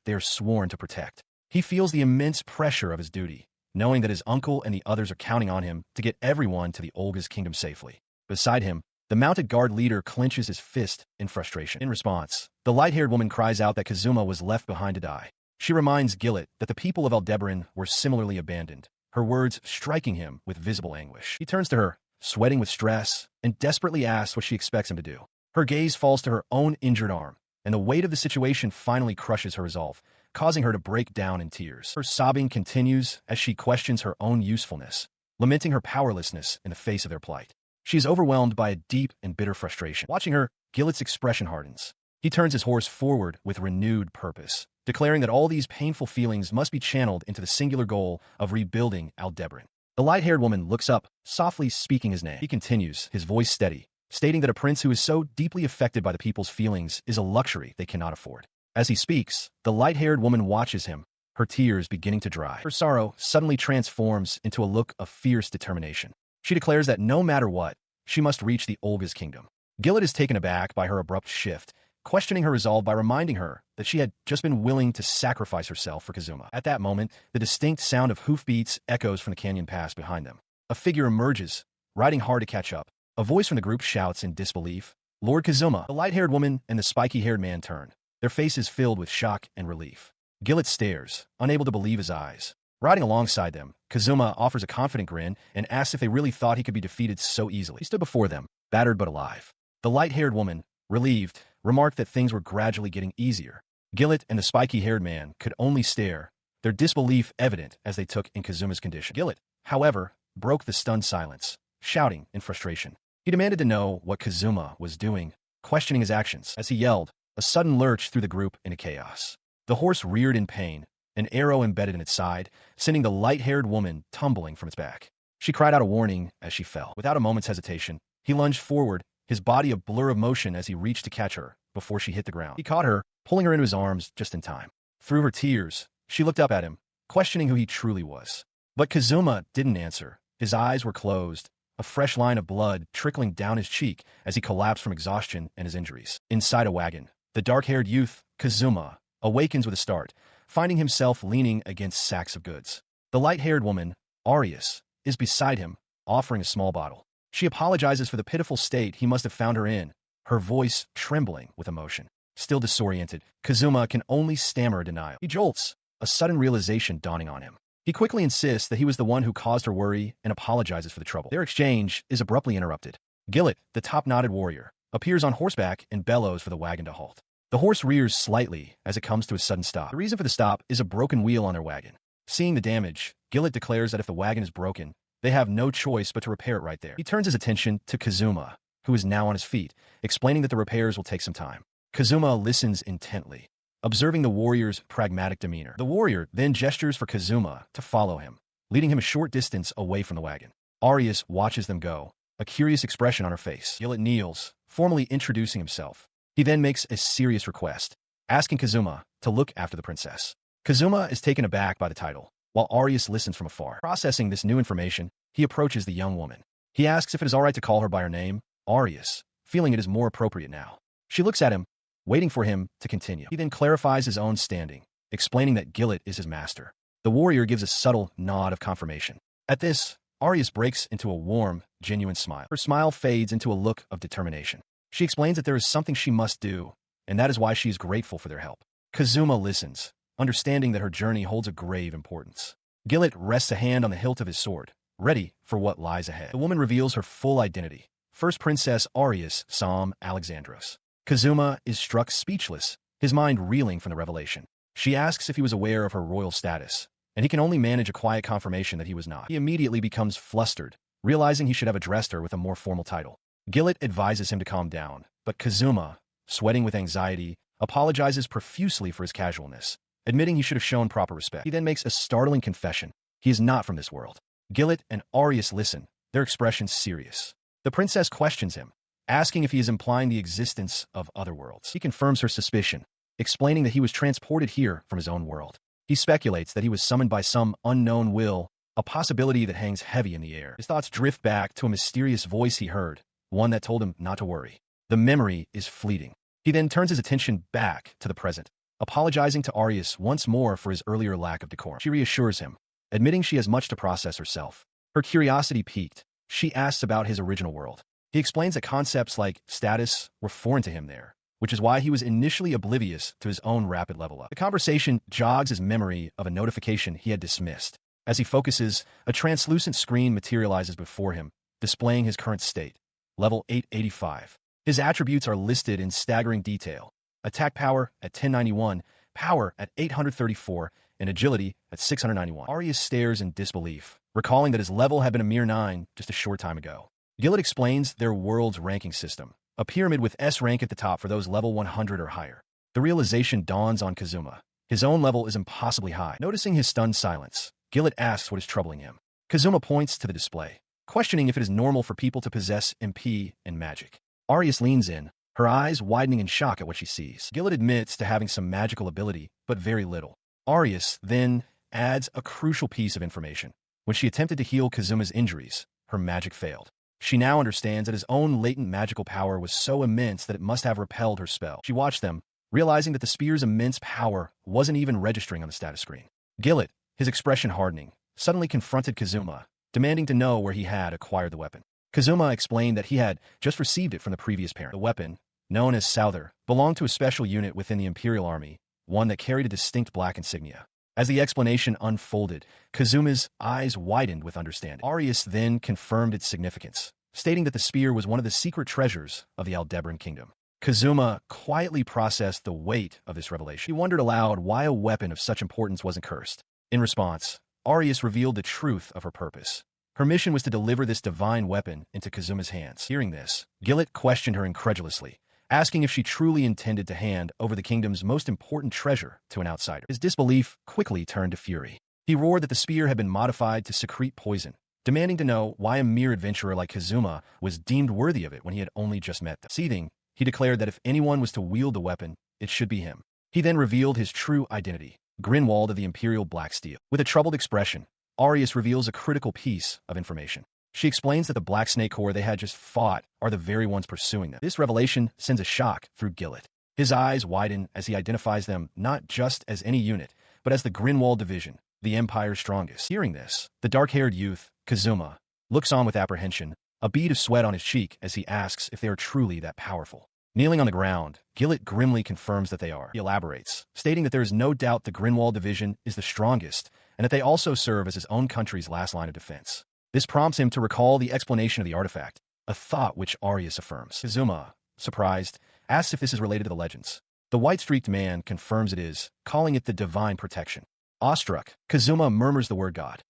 they are sworn to protect. He feels the immense pressure of his duty, knowing that his uncle and the others are counting on him to get everyone to the Olga's kingdom safely. Beside him, the mounted guard leader clenches his fist in frustration. In response, the light-haired woman cries out that Kazuma was left behind to die. She reminds Gillet that the people of Aldebaran were similarly abandoned, her words striking him with visible anguish. He turns to her, sweating with stress, and desperately asks what she expects him to do. Her gaze falls to her own injured arm, and the weight of the situation finally crushes her resolve, causing her to break down in tears. Her sobbing continues as she questions her own usefulness, lamenting her powerlessness in the face of their plight. She is overwhelmed by a deep and bitter frustration. Watching her, Gillet's expression hardens. He turns his horse forward with renewed purpose, declaring that all these painful feelings must be channeled into the singular goal of rebuilding Aldebaran. The light-haired woman looks up, softly speaking his name. He continues, his voice steady, stating that a prince who is so deeply affected by the people's feelings is a luxury they cannot afford. As he speaks, the light-haired woman watches him, her tears beginning to dry. Her sorrow suddenly transforms into a look of fierce determination. She declares that no matter what, she must reach the Olga's kingdom. Gillet is taken aback by her abrupt shift, questioning her resolve by reminding her that she had just been willing to sacrifice herself for Kazuma. At that moment, the distinct sound of hoofbeats echoes from the canyon pass behind them. A figure emerges, riding hard to catch up. A voice from the group shouts in disbelief, "Lord Kazuma!" The light-haired woman and the spiky-haired man turn, their faces filled with shock and relief. Gillet stares, unable to believe his eyes. Riding alongside them, Kazuma offers a confident grin and asks if they really thought he could be defeated so easily. He stood before them, battered but alive. The light-haired woman, relieved, remarked that things were gradually getting easier. Gillet and the spiky-haired man could only stare, their disbelief evident as they took in Kazuma's condition. Gillet, however, broke the stunned silence, shouting in frustration. He demanded to know what Kazuma was doing, questioning his actions. As he yelled, a sudden lurch threw the group into chaos. The horse reared in pain, an arrow embedded in its side, sending the light-haired woman tumbling from its back. She cried out a warning as she fell. Without a moment's hesitation, he lunged forward, his body a blur of motion as he reached to catch her before she hit the ground. He caught her, pulling her into his arms just in time. Through her tears, she looked up at him, questioning who he truly was. But Kazuma didn't answer. His eyes were closed, a fresh line of blood trickling down his cheek as he collapsed from exhaustion and his injuries. Inside a wagon, the dark-haired youth, Kazuma, awakens with a start, finding himself leaning against sacks of goods. The light-haired woman, Arius, is beside him, offering a small bottle. She apologizes for the pitiful state he must have found her in, her voice trembling with emotion. Still disoriented, Kazuma can only stammer a denial. He jolts, a sudden realization dawning on him. He quickly insists that he was the one who caused her worry and apologizes for the trouble. Their exchange is abruptly interrupted. Gillet, the top-knotted warrior, appears on horseback and bellows for the wagon to halt. The horse rears slightly as it comes to a sudden stop. The reason for the stop is a broken wheel on their wagon. Seeing the damage, Gillet declares that if the wagon is broken, they have no choice but to repair it right there. He turns his attention to Kazuma, who is now on his feet, explaining that the repairs will take some time. Kazuma listens intently, observing the warrior's pragmatic demeanor. The warrior then gestures for Kazuma to follow him, leading him a short distance away from the wagon. Arius watches them go, a curious expression on her face. Gillet kneels, formally introducing himself. He then makes a serious request, asking Kazuma to look after the princess. Kazuma is taken aback by the title, while Arius listens from afar. Processing this new information, he approaches the young woman. He asks if it is all right to call her by her name, Arius, feeling it is more appropriate now. She looks at him, waiting for him to continue. He then clarifies his own standing, explaining that Gillet is his master. The warrior gives a subtle nod of confirmation. At this, Arius breaks into a warm, genuine smile. Her smile fades into a look of determination. She explains that there is something she must do, and that is why she is grateful for their help. Kazuma listens, understanding that her journey holds a grave importance. Gillet rests a hand on the hilt of his sword, ready for what lies ahead. The woman reveals her full identity. First Princess Arius Sam Alexandros. Kazuma is struck speechless, his mind reeling from the revelation. She asks if he was aware of her royal status, and he can only manage a quiet confirmation that he was not. He immediately becomes flustered, realizing he should have addressed her with a more formal title. Gillet advises him to calm down, but Kazuma, sweating with anxiety, apologizes profusely for his casualness, admitting he should have shown proper respect. He then makes a startling confession. He is not from this world. Gillet and Arius listen, their expressions serious. The princess questions him, asking if he is implying the existence of other worlds. He confirms her suspicion, explaining that he was transported here from his own world. He speculates that he was summoned by some unknown will, a possibility that hangs heavy in the air. His thoughts drift back to a mysterious voice he heard, one that told him not to worry. The memory is fleeting. He then turns his attention back to the present, apologizing to Arius once more for his earlier lack of decorum. She reassures him, admitting she has much to process herself. Her curiosity piqued. She asks about his original world. He explains that concepts like status were foreign to him there, which is why he was initially oblivious to his own rapid level up. The conversation jogs his memory of a notification he had dismissed. As he focuses, a translucent screen materializes before him, displaying his current state, level 885. His attributes are listed in staggering detail. Attack power at 1091, power at 834, and agility at 691. Arius stares in disbelief, recalling that his level had been a mere 9 just a short time ago. Gillett explains their world's ranking system, a pyramid with S rank at the top for those level 100 or higher. The realization dawns on Kazuma. His own level is impossibly high. Noticing his stunned silence, Gillett asks what is troubling him. Kazuma points to the display, questioning if it is normal for people to possess MP and magic. Arius leans in, her eyes widening in shock at what she sees. Gillett admits to having some magical ability, but very little. Arius then adds a crucial piece of information. When she attempted to heal Kazuma's injuries, her magic failed. She now understands that his own latent magical power was so immense that it must have repelled her spell. She watched them, realizing that the spear's immense power wasn't even registering on the status screen. Gillett, his expression hardening, suddenly confronted Kazuma, demanding to know where he had acquired the weapon. Kazuma explained that he had just received it from the previous parent. The weapon, known as Souther, belonged to a special unit within the Imperial Army, one that carried a distinct black insignia. As the explanation unfolded, Kazuma's eyes widened with understanding. Arius then confirmed its significance, stating that the spear was one of the secret treasures of the Aldebaran kingdom. Kazuma quietly processed the weight of this revelation. He wondered aloud why a weapon of such importance wasn't cursed. In response, Arius revealed the truth of her purpose. Her mission was to deliver this divine weapon into Kazuma's hands. Hearing this, Gillett questioned her incredulously, asking if she truly intended to hand over the kingdom's most important treasure to an outsider. His disbelief quickly turned to fury. He roared that the spear had been modified to secrete poison, demanding to know why a mere adventurer like Kazuma was deemed worthy of it when he had only just met them. Seething, he declared that if anyone was to wield the weapon, it should be him. He then revealed his true identity, Grinwald of the Imperial Black Steel. With a troubled expression, Arius reveals a critical piece of information. She explains that the Black Snake Corps they had just fought are the very ones pursuing them. This revelation sends a shock through Gillett. His eyes widen as he identifies them not just as any unit, but as the Grinwald Division, the Empire's strongest. Hearing this, the dark-haired youth, Kazuma, looks on with apprehension, a bead of sweat on his cheek as he asks if they are truly that powerful. Kneeling on the ground, Gillett grimly confirms that they are. He elaborates, stating that there is no doubt the Grinwald Division is the strongest, and that they also serve as his own country's last line of defense. This prompts him to recall the explanation of the artifact, a thought which Arius affirms. Kazuma, surprised, asks if this is related to the legends. The white-streaked man confirms it is, calling it the divine protection. Awestruck, Kazuma murmurs the word God.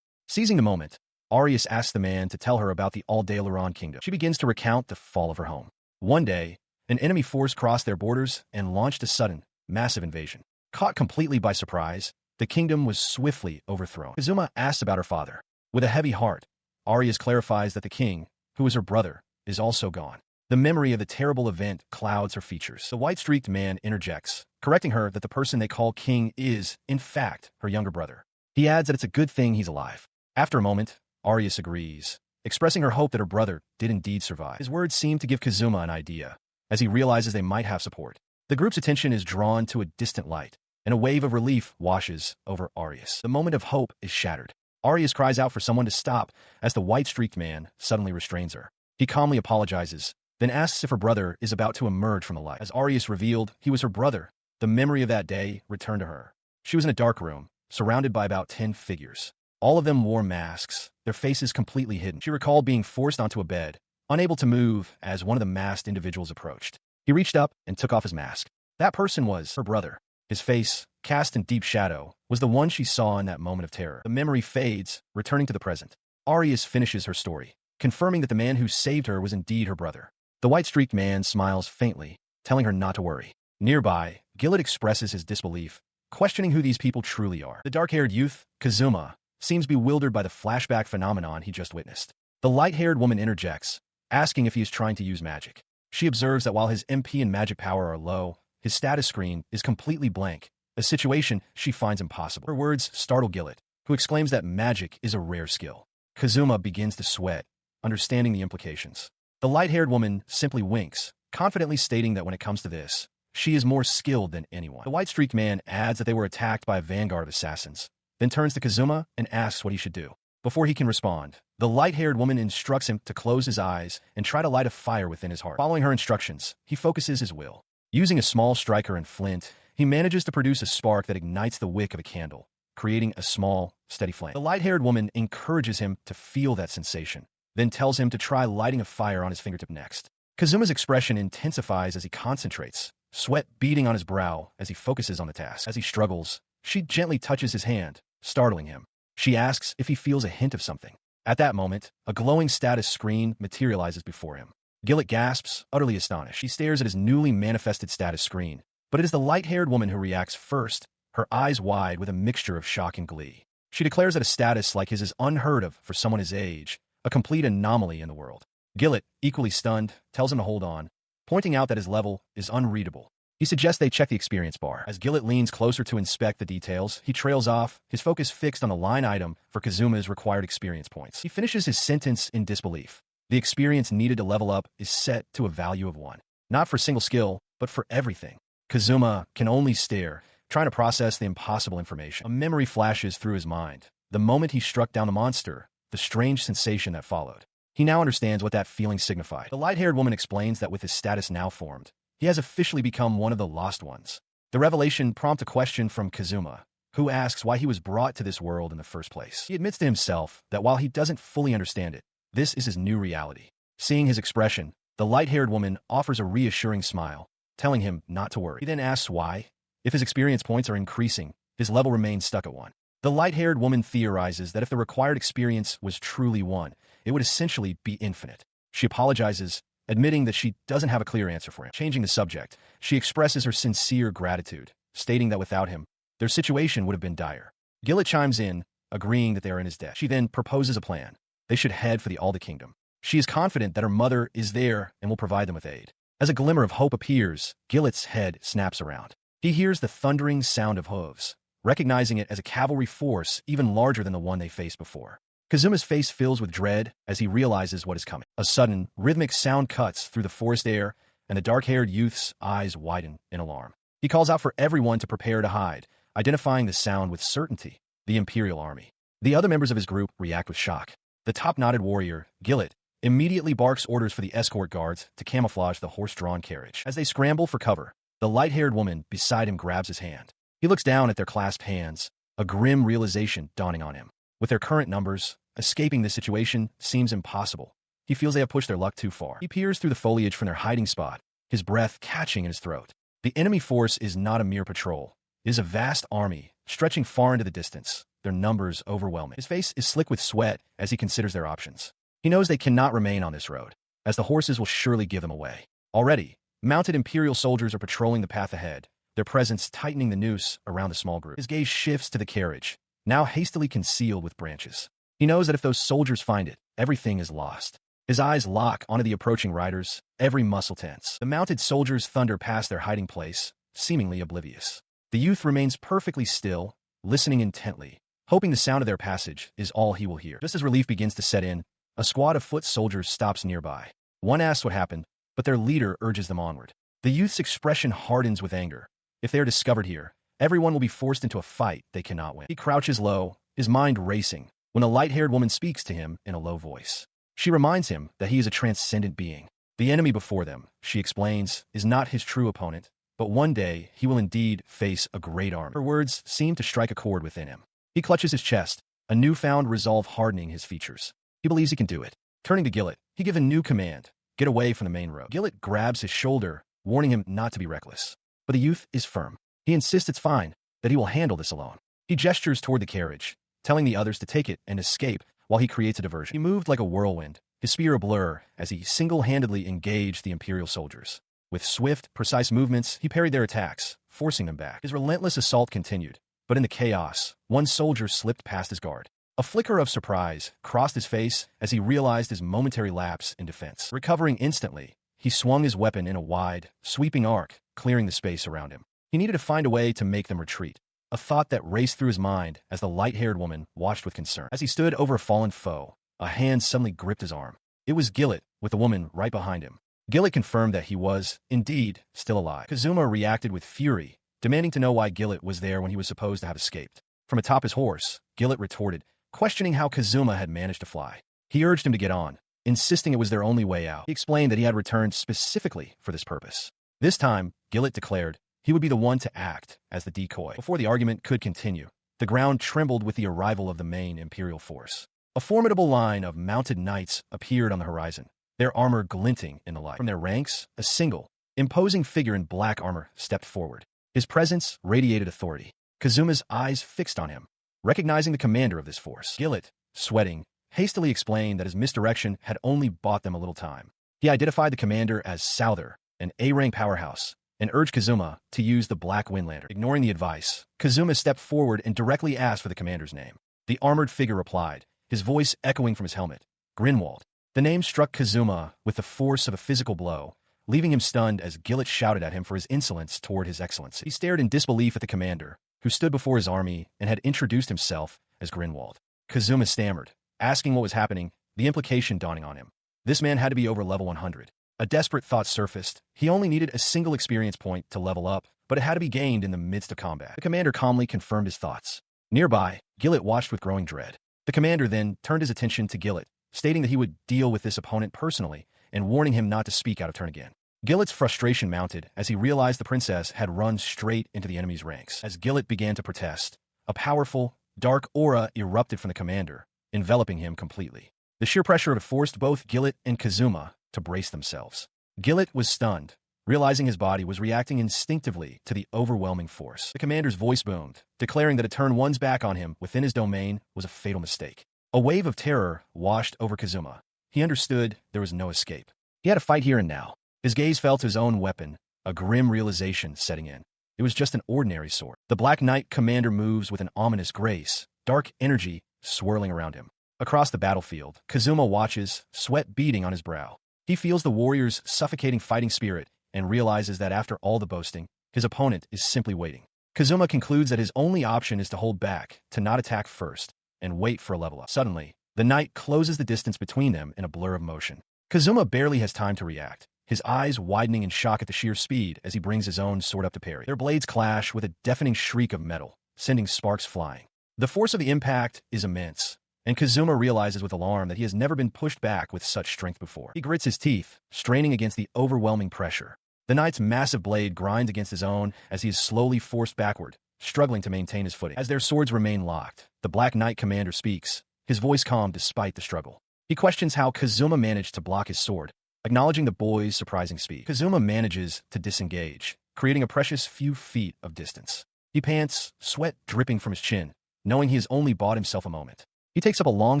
Seizing the moment, Arius asks the man to tell her about the Aldebaran kingdom. She begins to recount the fall of her home. One day, an enemy force crossed their borders and launched a sudden, massive invasion. Caught completely by surprise, the kingdom was swiftly overthrown. Kazuma asks about her father. With a heavy heart, Arius clarifies that the king, who is her brother, is also gone. The memory of the terrible event clouds her features. The white-streaked man interjects, correcting her that the person they call king is, in fact, her younger brother. He adds that it's a good thing he's alive. After a moment, Arius agrees, expressing her hope that her brother did indeed survive. His words seem to give Kazuma an idea, as he realizes they might have support. The group's attention is drawn to a distant light, and a wave of relief washes over Arius. The moment of hope is shattered. Arius cries out for someone to stop as the white-streaked man suddenly restrains her. He calmly apologizes, then asks if her brother is about to emerge from the light. As Arius revealed he was her brother, the memory of that day returned to her. She was in a dark room, surrounded by about 10 figures. All of them wore masks, their faces completely hidden. She recalled being forced onto a bed, unable to move as one of the masked individuals approached. He reached up and took off his mask. That person was her brother. His face, cast in deep shadow, was the one she saw in that moment of terror. The memory fades, returning to the present. Arius finishes her story, confirming that the man who saved her was indeed her brother. The white-streaked man smiles faintly, telling her not to worry. Nearby, Gillett expresses his disbelief, questioning who these people truly are. The dark-haired youth, Kazuma, seems bewildered by the flashback phenomenon he just witnessed. The light-haired woman interjects, asking if he is trying to use magic. She observes that while his MP and magic power are low, his status screen is completely blank, a situation she finds impossible. Her words startle Gillett, who exclaims that magic is a rare skill. Kazuma begins to sweat, understanding the implications. The light-haired woman simply winks, confidently stating that when it comes to this, she is more skilled than anyone. The white-streaked man adds that they were attacked by a vanguard of assassins, then turns to Kazuma and asks what he should do. Before he can respond, the light-haired woman instructs him to close his eyes and try to light a fire within his heart. Following her instructions, he focuses his will. Using a small striker and flint, he manages to produce a spark that ignites the wick of a candle, creating a small, steady flame. The light-haired woman encourages him to feel that sensation, then tells him to try lighting a fire on his fingertip next. Kazuma's expression intensifies as he concentrates, sweat beading on his brow as he focuses on the task. As he struggles, she gently touches his hand, startling him. She asks if he feels a hint of something. At that moment, a glowing status screen materializes before him. Gillet gasps, utterly astonished. He stares at his newly manifested status screen, but it is the light-haired woman who reacts first, her eyes wide with a mixture of shock and glee. She declares that a status like his is unheard of for someone his age, a complete anomaly in the world. Gillet, equally stunned, tells him to hold on, pointing out that his level is unreadable. He suggests they check the experience bar. As Gillet leans closer to inspect the details, he trails off, his focus fixed on the line item for Kazuma's required experience points. He finishes his sentence in disbelief. The experience needed to level up is set to a value of 1. Not for single skill, but for everything. Kazuma can only stare, trying to process the impossible information. A memory flashes through his mind. The moment he struck down the monster, the strange sensation that followed. He now understands what that feeling signified. The light-haired woman explains that with his status now formed, he has officially become one of the lost ones. The revelation prompts a question from Kazuma, who asks why he was brought to this world in the first place. He admits to himself that while he doesn't fully understand it, this is his new reality. Seeing his expression, the light-haired woman offers a reassuring smile, telling him not to worry. He then asks why. If his experience points are increasing, his level remains stuck at 1. The light-haired woman theorizes that if the required experience was truly 1, it would essentially be infinite. She apologizes, admitting that she doesn't have a clear answer for him. Changing the subject, she expresses her sincere gratitude, stating that without him, their situation would have been dire. Gillet chimes in, agreeing that they are in his debt. She then proposes a plan. They should head for the Alda Kingdom. She is confident that her mother is there and will provide them with aid. As a glimmer of hope appears, Gillet's head snaps around. He hears the thundering sound of hooves, recognizing it as a cavalry force even larger than the one they faced before. Kazuma's face fills with dread as he realizes what is coming. A sudden, rhythmic sound cuts through the forest air, and the dark-haired youth's eyes widen in alarm. He calls out for everyone to prepare to hide, identifying the sound with certainty: the Imperial Army. The other members of his group react with shock. The top-knotted warrior, Gillet, immediately barks orders for the escort guards to camouflage the horse-drawn carriage. As they scramble for cover, the light-haired woman beside him grabs his hand. He looks down at their clasped hands, a grim realization dawning on him. With their current numbers, escaping this situation seems impossible. He feels they have pushed their luck too far. He peers through the foliage from their hiding spot, his breath catching in his throat. The enemy force is not a mere patrol. It is a vast army, stretching far into the distance, their numbers overwhelming. His face is slick with sweat as he considers their options. He knows they cannot remain on this road, as the horses will surely give them away. Already, mounted Imperial soldiers are patrolling the path ahead, their presence tightening the noose around the small group. His gaze shifts to the carriage, now hastily concealed with branches. He knows that if those soldiers find it, everything is lost. His eyes lock onto the approaching riders, every muscle tense. The mounted soldiers thunder past their hiding place, seemingly oblivious. The youth remains perfectly still, listening intently, hoping the sound of their passage is all he will hear. Just as relief begins to set in, a squad of foot soldiers stops nearby. One asks what happened, but their leader urges them onward. The youth's expression hardens with anger. If they are discovered here, everyone will be forced into a fight they cannot win. He crouches low, his mind racing, when a light-haired woman speaks to him in a low voice. She reminds him that he is a transcendent being. The enemy before them, she explains, is not his true opponent, but one day he will indeed face a great army. Her words seem to strike a chord within him. He clutches his chest, a newfound resolve hardening his features. He believes he can do it. Turning to Gillet, he gives a new command: get away from the main road. Gillet grabs his shoulder, warning him not to be reckless. But the youth is firm. He insists it's fine, that he will handle this alone. He gestures toward the carriage, telling the others to take it and escape while he creates a diversion. He moved like a whirlwind, his spear a blur as he single-handedly engaged the Imperial soldiers. With swift, precise movements, he parried their attacks, forcing them back. His relentless assault continued, but in the chaos, one soldier slipped past his guard. A flicker of surprise crossed his face as he realized his momentary lapse in defense. Recovering instantly, he swung his weapon in a wide, sweeping arc, clearing the space around him. He needed to find a way to make them retreat, a thought that raced through his mind as the light-haired woman watched with concern. As he stood over a fallen foe, a hand suddenly gripped his arm. It was Gillet, with the woman right behind him. Gillet confirmed that he was, indeed, still alive. Kazuma reacted with fury, demanding to know why Gillet was there when he was supposed to have escaped. From atop his horse, Gillet retorted, questioning how Kazuma had managed to fly. He urged him to get on, insisting it was their only way out. He explained that he had returned specifically for this purpose. This time, Gillet declared he would be the one to act as the decoy. Before the argument could continue, the ground trembled with the arrival of the main Imperial force. A formidable line of mounted knights appeared on the horizon, their armor glinting in the light. From their ranks, a single, imposing figure in black armor stepped forward. His presence radiated authority. Kazuma's eyes fixed on him, recognizing the commander of this force. Gillet, sweating, hastily explained that his misdirection had only bought them a little time. He identified the commander as Souther, an A-rank powerhouse, and urged Kazuma to use the Black Wind Lantern. Ignoring the advice, Kazuma stepped forward and directly asked for the commander's name. The armored figure replied, his voice echoing from his helmet, Grinwald. The name struck Kazuma with the force of a physical blow, leaving him stunned as Gillet shouted at him for his insolence toward his excellency. He stared in disbelief at the commander, who stood before his army and had introduced himself as Grinwald. Kazuma stammered, asking what was happening, the implication dawning on him. This man had to be over level 100. A desperate thought surfaced. He only needed a single experience point to level up, but it had to be gained in the midst of combat. The commander calmly confirmed his thoughts. Nearby, Gillet watched with growing dread. The commander then turned his attention to Gillet, stating that he would deal with this opponent personally and warning him not to speak out of turn again. Gillet's frustration mounted as he realized the princess had run straight into the enemy's ranks. As Gillet began to protest, a powerful, dark aura erupted from the commander, enveloping him completely. The sheer pressure of it forced both Gillet and Kazuma to brace themselves. Gillet was stunned, realizing his body was reacting instinctively to the overwhelming force. The commander's voice boomed, declaring that to turn one's back on him within his domain was a fatal mistake. A wave of terror washed over Kazuma. He understood there was no escape. He had to fight here and now. His gaze fell to his own weapon, a grim realization setting in. It was just an ordinary sword. The Black Knight commander moves with an ominous grace, dark energy swirling around him. Across the battlefield, Kazuma watches, sweat beading on his brow. He feels the warrior's suffocating fighting spirit and realizes that after all the boasting, his opponent is simply waiting. Kazuma concludes that his only option is to hold back, to not attack first, and wait for a level up. Suddenly, the knight closes the distance between them in a blur of motion. Kazuma barely has time to react, his eyes widening in shock at the sheer speed as he brings his own sword up to parry. Their blades clash with a deafening shriek of metal, sending sparks flying. The force of the impact is immense, and Kazuma realizes with alarm that he has never been pushed back with such strength before. He grits his teeth, straining against the overwhelming pressure. The knight's massive blade grinds against his own as he is slowly forced backward, struggling to maintain his footing. As their swords remain locked, the Black Knight commander speaks, his voice calm despite the struggle. He questions how Kazuma managed to block his sword, acknowledging the boy's surprising speed. Kazuma manages to disengage, creating a precious few feet of distance. He pants, sweat dripping from his chin, knowing he has only bought himself a moment. He takes up a long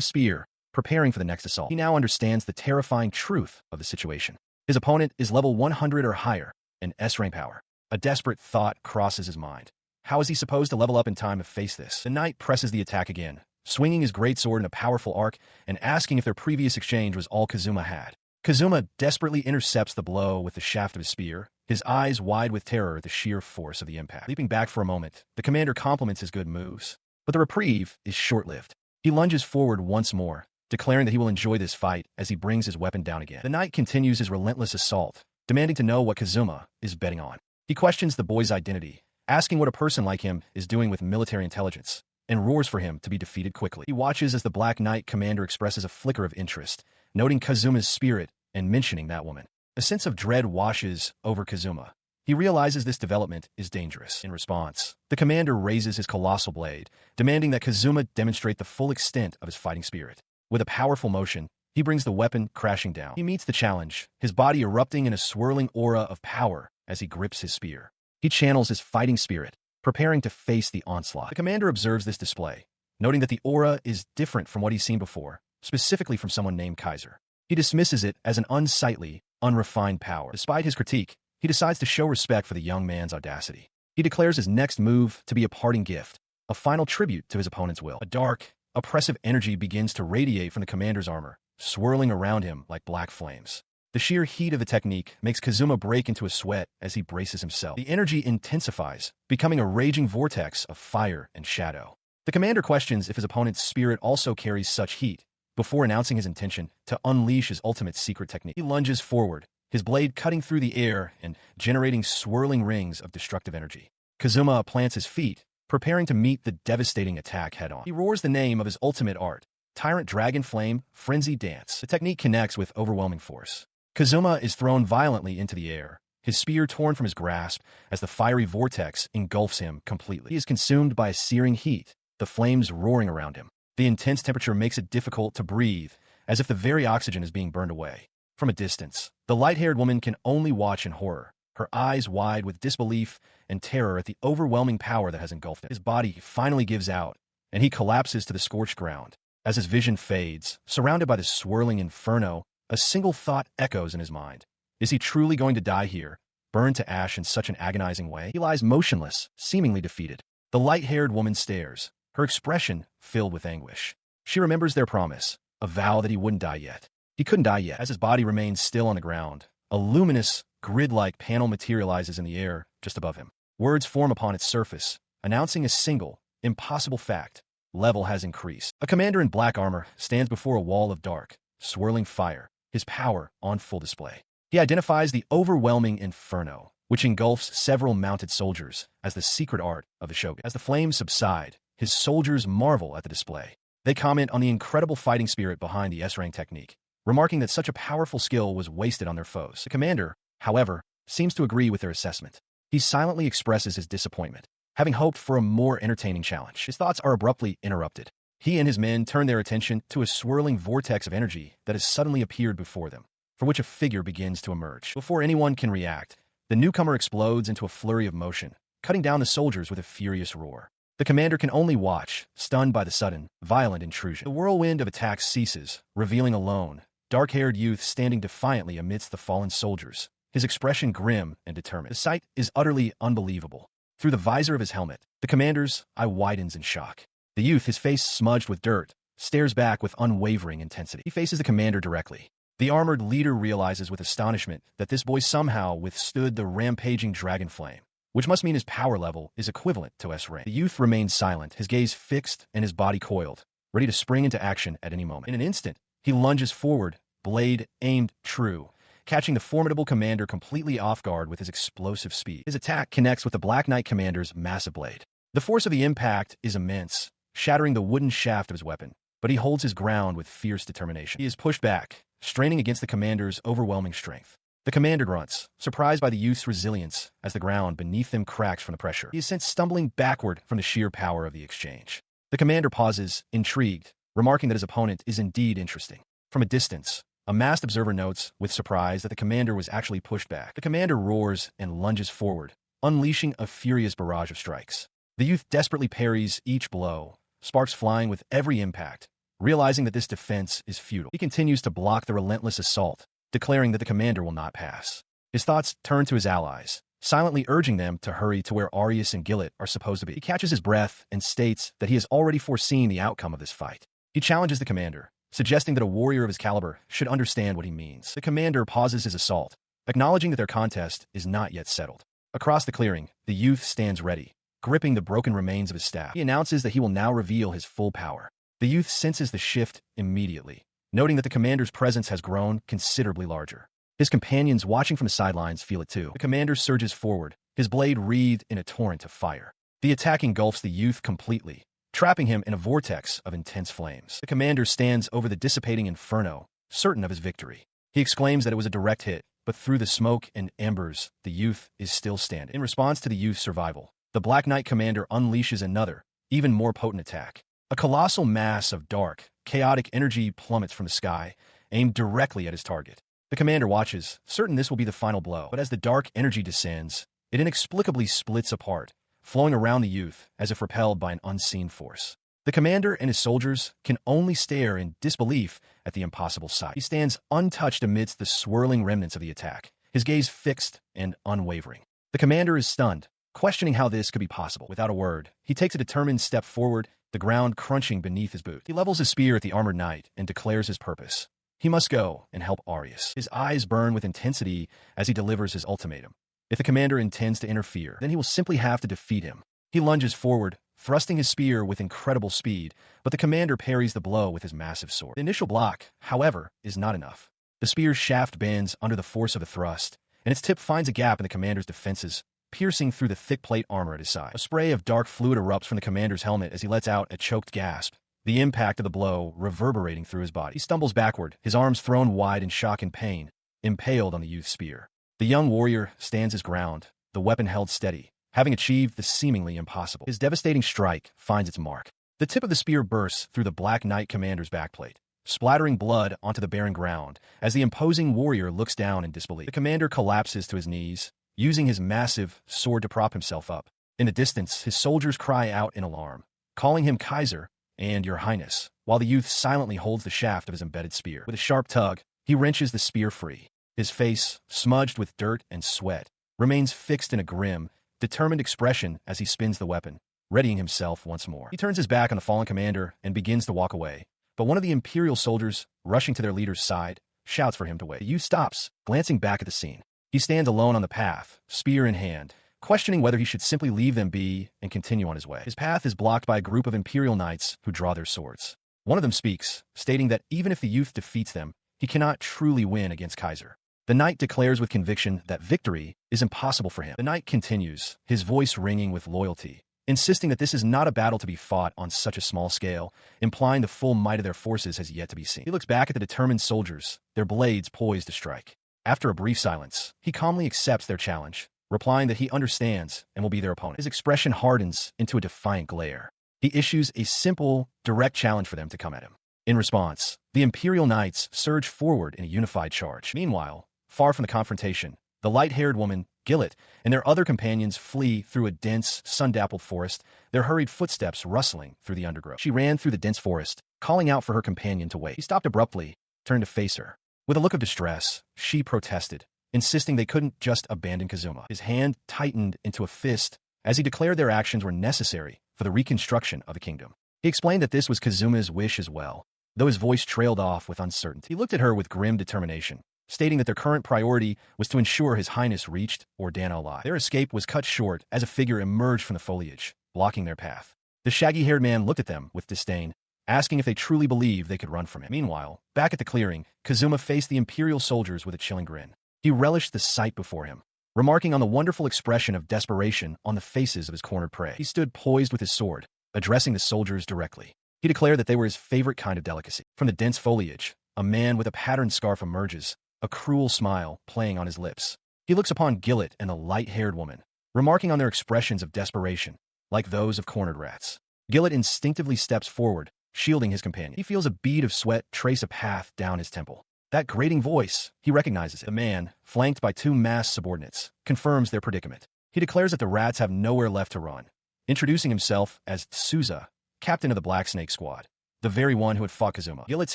spear, preparing for the next assault. He now understands the terrifying truth of the situation. His opponent is level 100 or higher, an S-rank power. A desperate thought crosses his mind. How is he supposed to level up in time to face this? The knight presses the attack again, swinging his greatsword in a powerful arc and asking if their previous exchange was all Kazuma had. Kazuma desperately intercepts the blow with the shaft of his spear, his eyes wide with terror at the sheer force of the impact. Leaping back for a moment, the commander compliments his good moves, but the reprieve is short-lived. He lunges forward once more, declaring that he will enjoy this fight as he brings his weapon down again. The knight continues his relentless assault, demanding to know what Kazuma is betting on. He questions the boy's identity, asking what a person like him is doing with military intelligence, and roars for him to be defeated quickly. He watches as the Black Knight commander expresses a flicker of interest, noting Kazuma's spirit and mentioning that woman. A sense of dread washes over Kazuma. He realizes this development is dangerous. In response, the commander raises his colossal blade, demanding that Kazuma demonstrate the full extent of his fighting spirit. With a powerful motion, he brings the weapon crashing down. He meets the challenge, his body erupting in a swirling aura of power as he grips his spear. He channels his fighting spirit, preparing to face the onslaught. The commander observes this display, noting that the aura is different from what he's seen before, specifically from someone named Kaiser. He dismisses it as an unsightly, unrefined power. Despite his critique, he decides to show respect for the young man's audacity. He declares his next move to be a parting gift, a final tribute to his opponent's will. A dark, oppressive energy begins to radiate from the commander's armor, swirling around him like black flames. The sheer heat of the technique makes Kazuma break into a sweat as he braces himself. The energy intensifies, becoming a raging vortex of fire and shadow. The commander questions if his opponent's spirit also carries such heat, before announcing his intention to unleash his ultimate secret technique. He lunges forward, his blade cutting through the air and generating swirling rings of destructive energy. Kazuma plants his feet, preparing to meet the devastating attack head-on. He roars the name of his ultimate art, Tyrant Dragon Flame Frenzy Dance. The technique connects with overwhelming force. Kazuma is thrown violently into the air, his spear torn from his grasp as the fiery vortex engulfs him completely. He is consumed by a searing heat, the flames roaring around him. The intense temperature makes it difficult to breathe, as if the very oxygen is being burned away. From a distance, the light-haired woman can only watch in horror, her eyes wide with disbelief and terror at the overwhelming power that has engulfed him. His body finally gives out, and he collapses to the scorched ground. As his vision fades, surrounded by the swirling inferno, a single thought echoes in his mind. Is he truly going to die here, burned to ash in such an agonizing way? He lies motionless, seemingly defeated. The light-haired woman stares, her expression filled with anguish. She remembers their promise, a vow that he wouldn't die yet. He couldn't die yet. As his body remains still on the ground, a luminous, grid-like panel materializes in the air just above him. Words form upon its surface, announcing a single, impossible fact. Level has increased. A commander in black armor stands before a wall of dark, swirling fire, his power on full display. He identifies the overwhelming inferno, which engulfs several mounted soldiers, as the secret art of the shogun. As the flames subside, his soldiers marvel at the display. They comment on the incredible fighting spirit behind the S-rank technique, remarking that such a powerful skill was wasted on their foes. The commander, however, seems to agree with their assessment. He silently expresses his disappointment, having hoped for a more entertaining challenge. His thoughts are abruptly interrupted. He and his men turn their attention to a swirling vortex of energy that has suddenly appeared before them, from which a figure begins to emerge. Before anyone can react, the newcomer explodes into a flurry of motion, cutting down the soldiers with a furious roar. The commander can only watch, stunned by the sudden, violent intrusion. The whirlwind of attacks ceases, revealing a lone, dark-haired youth standing defiantly amidst the fallen soldiers, his expression grim and determined. The sight is utterly unbelievable. Through the visor of his helmet, the commander's eye widens in shock. The youth, his face smudged with dirt, stares back with unwavering intensity. He faces the commander directly. The armored leader realizes with astonishment that this boy somehow withstood the rampaging dragon flame, which must mean his power level is equivalent to S-rank. The youth remains silent, his gaze fixed and his body coiled, ready to spring into action at any moment. In an instant, he lunges forward, blade aimed true, catching the formidable commander completely off guard with his explosive speed. His attack connects with the Black Knight commander's massive blade. The force of the impact is immense, shattering the wooden shaft of his weapon, but he holds his ground with fierce determination. He is pushed back, straining against the commander's overwhelming strength. The commander grunts, surprised by the youth's resilience as the ground beneath him cracks from the pressure. He is sent stumbling backward from the sheer power of the exchange. The commander pauses, intrigued, remarking that his opponent is indeed interesting. From a distance, a masked observer notes with surprise that the commander was actually pushed back. The commander roars and lunges forward, unleashing a furious barrage of strikes. The youth desperately parries each blow, sparks flying with every impact. Realizing that this defense is futile, he continues to block the relentless assault, declaring that the commander will not pass. His thoughts turn to his allies, silently urging them to hurry to where Arius and Gillet are supposed to be. He catches his breath and states that he has already foreseen the outcome of this fight. He challenges the commander, suggesting that a warrior of his caliber should understand what he means. The commander pauses his assault, acknowledging that their contest is not yet settled. Across the clearing, the youth stands ready, gripping the broken remains of his staff. He announces that he will now reveal his full power. The youth senses the shift immediately, noting that the commander's presence has grown considerably larger. His companions watching from the sidelines feel it too. The commander surges forward, his blade wreathed in a torrent of fire. The attack engulfs the youth completely, trapping him in a vortex of intense flames. The commander stands over the dissipating inferno, certain of his victory. He exclaims that it was a direct hit, but through the smoke and embers, the youth is still standing. In response to the youth's survival, the Black Knight commander unleashes another, even more potent attack. A colossal mass of dark, chaotic energy plummets from the sky, aimed directly at his target. The commander watches, certain this will be the final blow. But as the dark energy descends, it inexplicably splits apart, flowing around the youth as if repelled by an unseen force. The commander and his soldiers can only stare in disbelief at the impossible sight. He stands untouched amidst the swirling remnants of the attack, his gaze fixed and unwavering. The commander is stunned, questioning how this could be possible. Without a word, he takes a determined step forward, the ground crunching beneath his boot. He levels his spear at the armored knight and declares his purpose. He must go and help Arius. His eyes burn with intensity as he delivers his ultimatum. If the commander intends to interfere, then he will simply have to defeat him. He lunges forward, thrusting his spear with incredible speed, but the commander parries the blow with his massive sword. The initial block, however, is not enough. The spear's shaft bends under the force of the thrust, and its tip finds a gap in the commander's defenses, piercing through the thick plate armor at his side. A spray of dark fluid erupts from the commander's helmet as he lets out a choked gasp, the impact of the blow reverberating through his body. He stumbles backward, his arms thrown wide in shock and pain, impaled on the youth's spear. The young warrior stands his ground, the weapon held steady, having achieved the seemingly impossible. His devastating strike finds its mark. The tip of the spear bursts through the Black Knight commander's backplate, splattering blood onto the barren ground as the imposing warrior looks down in disbelief. The commander collapses to his knees, using his massive sword to prop himself up. In the distance, his soldiers cry out in alarm, calling him Kaiser and Your Highness, while the youth silently holds the shaft of his embedded spear. With a sharp tug, he wrenches the spear free. His face, smudged with dirt and sweat, remains fixed in a grim, determined expression as he spins the weapon, readying himself once more. He turns his back on the fallen commander and begins to walk away, but one of the Imperial soldiers, rushing to their leader's side, shouts for him to wait. The youth stops, glancing back at the scene. He stands alone on the path, spear in hand, questioning whether he should simply leave them be and continue on his way. His path is blocked by a group of Imperial knights who draw their swords. One of them speaks, stating that even if the youth defeats them, he cannot truly win against Kaiser. The knight declares with conviction that victory is impossible for him. The knight continues, his voice ringing with loyalty, insisting that this is not a battle to be fought on such a small scale, implying the full might of their forces has yet to be seen. He looks back at the determined soldiers, their blades poised to strike. After a brief silence, he calmly accepts their challenge, replying that he understands and will be their opponent. His expression hardens into a defiant glare. He issues a simple, direct challenge for them to come at him. In response, the Imperial Knights surge forward in a unified charge. Meanwhile, far from the confrontation, the light-haired woman, Gillet, and their other companions flee through a dense, sun-dappled forest, their hurried footsteps rustling through the undergrowth. She ran through the dense forest, calling out for her companion to wait. He stopped abruptly, turned to face her. With a look of distress, she protested, insisting they couldn't just abandon Kazuma. His hand tightened into a fist as he declared their actions were necessary for the reconstruction of the kingdom. He explained that this was Kazuma's wish as well, though his voice trailed off with uncertainty. He looked at her with grim determination, stating that their current priority was to ensure His Highness reached or Dan alive. Their escape was cut short as a figure emerged from the foliage, blocking their path. The shaggy-haired man looked at them with disdain, asking if they truly believed they could run from him. Meanwhile, back at the clearing, Kazuma faced the Imperial soldiers with a chilling grin. He relished the sight before him, remarking on the wonderful expression of desperation on the faces of his cornered prey. He stood poised with his sword, addressing the soldiers directly. He declared that they were his favorite kind of delicacy. From the dense foliage, a man with a patterned scarf emerges, a cruel smile playing on his lips. He looks upon Gillet and the light-haired woman, remarking on their expressions of desperation, like those of cornered rats. Gillet instinctively steps forward, shielding his companion. He feels a bead of sweat trace a path down his temple. That grating voice, he recognizes it. The man, flanked by two masked subordinates, confirms their predicament. He declares that the rats have nowhere left to run, introducing himself as Tsuza, captain of the Black Snake Squad, the very one who had fought Kazuma. Gillet's